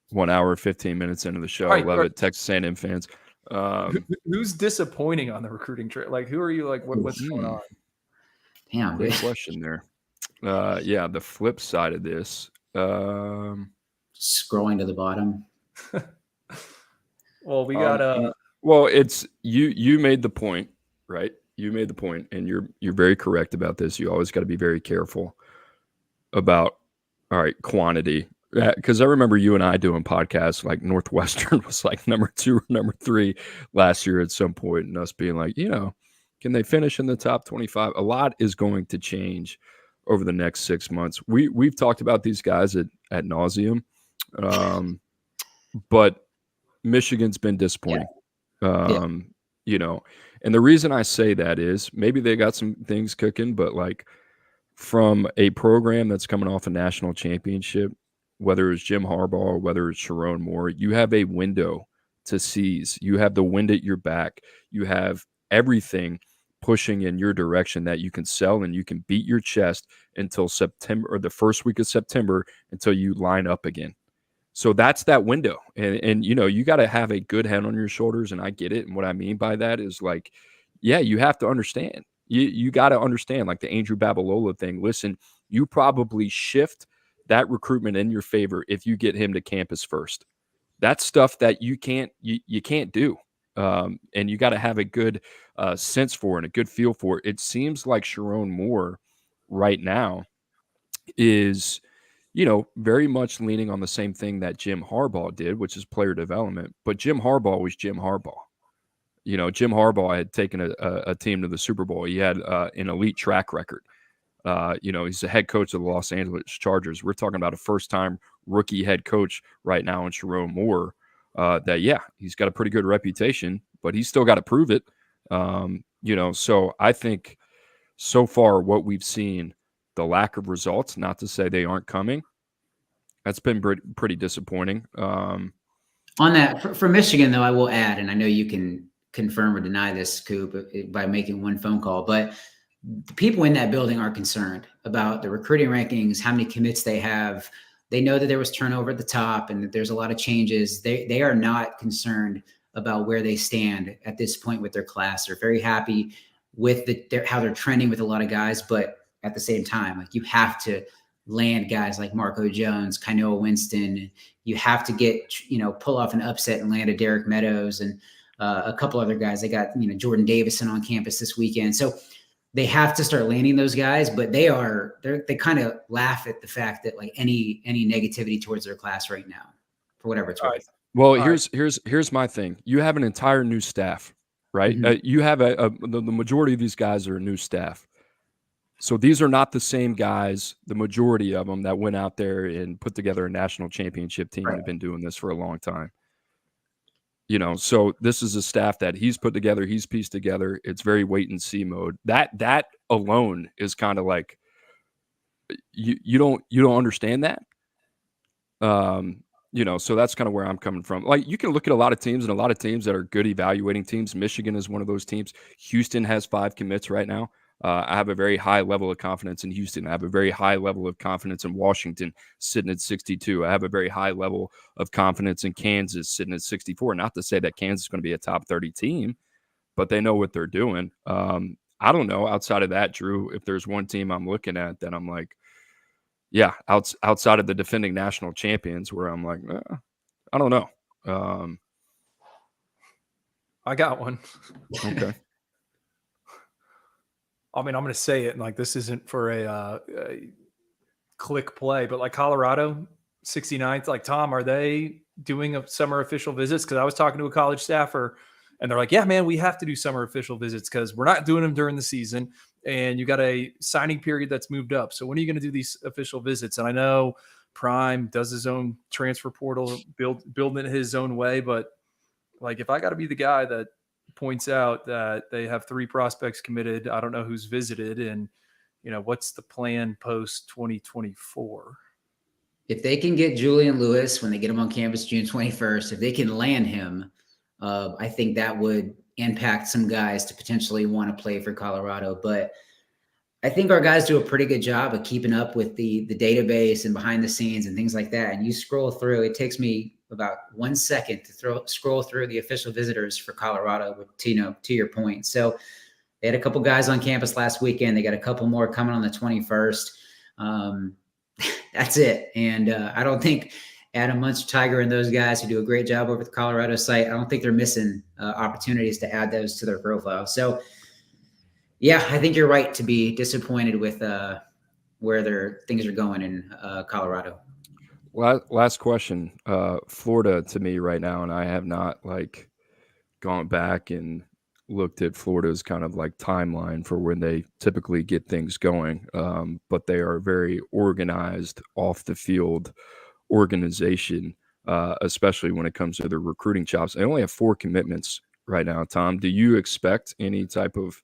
1 hour, 15 minutes into the show. Right, love it. Texas A&M fans. Who's disappointing on the recruiting trail? Like, who are you like, what's going on? Damn, great question there. Yeah, the flip side of this. Scrolling to the bottom. Well, we got well, it's you made the point, right? You made the point, and you're very correct about this. You always got to be very careful about quantity. Because I remember you and I doing podcasts like Northwestern was like number 2 or number 3 last year at some point, and us being like, can they finish in the top 25? A lot is going to change over the next 6 months. We've talked about these guys at nauseum, but Michigan's been disappointing. And the reason I say that is maybe they got some things cooking, but like from a program that's coming off a national championship, whether it's Jim Harbaugh or whether it's Sharon Moore, you have a window to seize. You have the wind at your back. You have everything pushing in your direction that you can sell, and you can beat your chest until September, or the first week of September, until you line up again. So that's that window. And you got to have a good head on your shoulders, and I get it. And what I mean by that is like, yeah, you have to understand. You got to understand, like the Andrew Babalola thing. Listen, you probably shift that recruitment in your favor if you get him to campus first. That's stuff that you can't do. And you got to have a good sense for it and a good feel for it. It seems like Sharon Moore right now is, very much leaning on the same thing that Jim Harbaugh did, which is player development. But Jim Harbaugh was Jim Harbaugh. Jim Harbaugh had taken a team to the Super Bowl. He had an elite track record. He's the head coach of the Los Angeles Chargers. We're talking about a first-time rookie head coach right now in Sharon Moore. He's got a pretty good reputation, but he's still got to prove it. So I think so far what we've seen, the lack of results, not to say they aren't coming, that's been pretty disappointing. On that, for Michigan, though, I will add, and I know you can confirm or deny this, Coop, by making one phone call, but the people in that building are concerned about the recruiting rankings, how many commits they have. They know that there was turnover at the top and that there's a lot of changes. They are not concerned about where they stand at this point with their class. They're very happy with how they're trending with a lot of guys, but at the same time, like, you have to land guys like Marco Jones, Kainoa Winston. You have to pull off an upset and land a Derek Meadows and a couple other guys. They got, Jordan Davison on campus this weekend. So they have to start landing those guys, but they kind of laugh at the fact that, like, any negativity towards their class right now, for whatever it's worth. Well, here's my thing. You have an entire new staff, right? Mhm. You have the majority of these guys are a new staff. So these are not the same guys, the majority of them, that went out there and put together a national championship team and have been doing this for a long time. So this is a staff that he's put together, he's pieced together. It's very wait and see mode. That alone is kind of like, you don't understand that. So that's kind of where I'm coming from. Like, you can look at a lot of teams that are good evaluating teams. Michigan is one of those teams. Houston has 5 commits right now. I have a very high level of confidence in Houston. I have a very high level of confidence in Washington, sitting at 62. I have a very high level of confidence in Kansas, sitting at 64. Not to say that Kansas is going to be a top 30 team, but they know what they're doing. I don't know, outside of that, Drew, if there's one team I'm looking at that I'm like, yeah, outside of the defending national champions, where I'm like, I don't know. I got one. Okay. I mean, I'm going to say it, and like, this isn't for a click play, but like Colorado, 69th, like, Tom, are they doing a summer official visits? Because I was talking to a college staffer, and they're like, yeah, man, we have to do summer official visits because we're not doing them during the season, and you got a signing period that's moved up. So when are you going to do these official visits? And I know Prime does his own transfer portal, building it his own way, but like, if I got to be the guy that points out that they have 3 prospects committed, I don't know who's visited, and what's the plan post 2024? If they can get Julian Lewis when they get him on campus June 21st, if they can land him, I think that would impact some guys to potentially want to play for Colorado. But I think our guys do a pretty good job of keeping up with the database and behind the scenes and things like that. And you scroll through, it takes me about 1 second to scroll through the official visitors for Colorado, to your point. So they had a couple guys on campus last weekend. They got a couple more coming on the 21st. That's it. And I don't think Adam Munch, Tiger, and those guys who do a great job over at the Colorado site, I don't think they're missing opportunities to add those to their profile. So yeah, I think you're right to be disappointed with where things are going in Colorado. Last question. Florida, to me right now, and I have not gone back and looked at Florida's kind of like timeline for when they typically get things going. But they are a very organized off the field organization, especially when it comes to their recruiting chops. They only have 4 commitments right now. Tom, do you expect any type of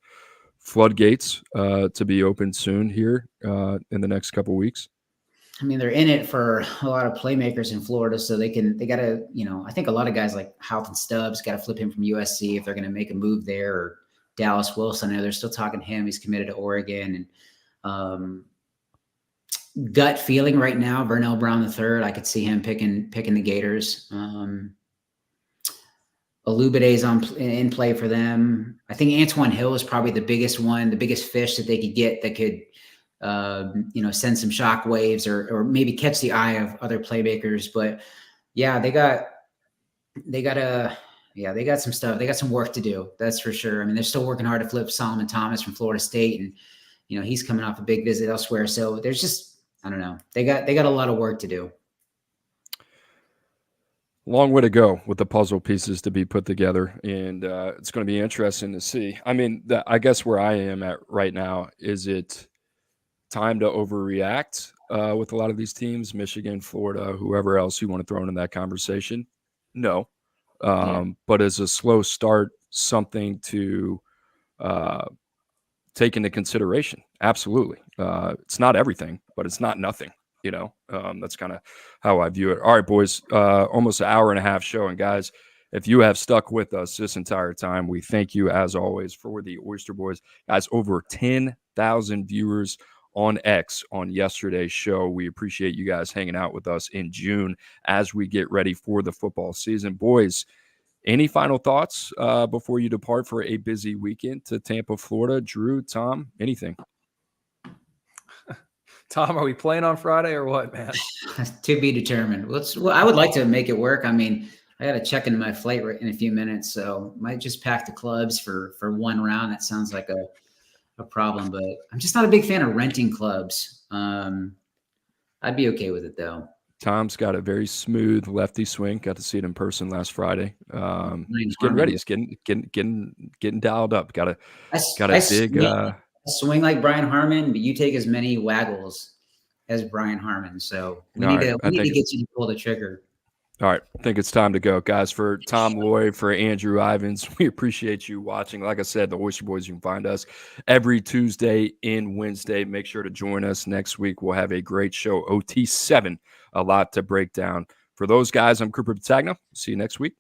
floodgates to be open soon here in the next couple of weeks? I mean, they're in it for a lot of playmakers in Florida, so they got to, I think a lot of guys like Halton Stubbs got to flip him from USC if they're going to make a move there, or Dallas Wilson. I know they're still talking to him. He's committed to Oregon. And gut feeling right now, Vernell Brown III, I could see him picking the Gators. Alubide's in play for them. I think Antoine Hill is probably the biggest one, the biggest fish that they could get that could send some shock waves or maybe catch the eye of other playmakers. But yeah, they got some stuff. They got some work to do. That's for sure. I mean, they're still working hard to flip Solomon Thomas from Florida State, and he's coming off a big visit elsewhere. So there's just, I don't know. They got a lot of work to do. long way to go with the puzzle pieces to be put together, and it's going to be interesting to see. I mean, I guess where I am at right now is it time to overreact with a lot of these teams, Michigan, Florida, whoever else you want to throw into that conversation? No. But as a slow start, something to take into consideration. Absolutely. It's not everything, but it's not nothing. That's kind of how I view it. All right, boys, almost an hour and a half show. And guys, if you have stuck with us this entire time, we thank you as always for the Oyster Boys. Guys, over 10,000 viewers on X on yesterday's show. We appreciate you guys hanging out with us in June as we get ready for the football season. Boys, any final thoughts before you depart for a busy weekend to Tampa, Florida? Drew, Tom, anything? Tom, are we playing on Friday or what, man? To be determined. Well, I would like to make it work. I mean, I got to check into my flight in a few minutes, so might just pack the clubs for one round. That sounds like a problem, but I'm just not a big fan of renting clubs. I'd be okay with it though. Tom's got a very smooth lefty swing. Got to see it in person last Friday. He's getting ready. He's getting dialed up. Got a big swing like Brian Harmon, but you take as many waggles as Brian Harmon. So we need to get you to pull the trigger. All right. I think it's time to go, guys. For Tom Lloyd, for Andrew Ivins, we appreciate you watching. Like I said, the Oyster Boys, you can find us every Tuesday and Wednesday. Make sure to join us next week. We'll have a great show, OT7, a lot to break down. For those guys, I'm Cooper Petagna. See you next week.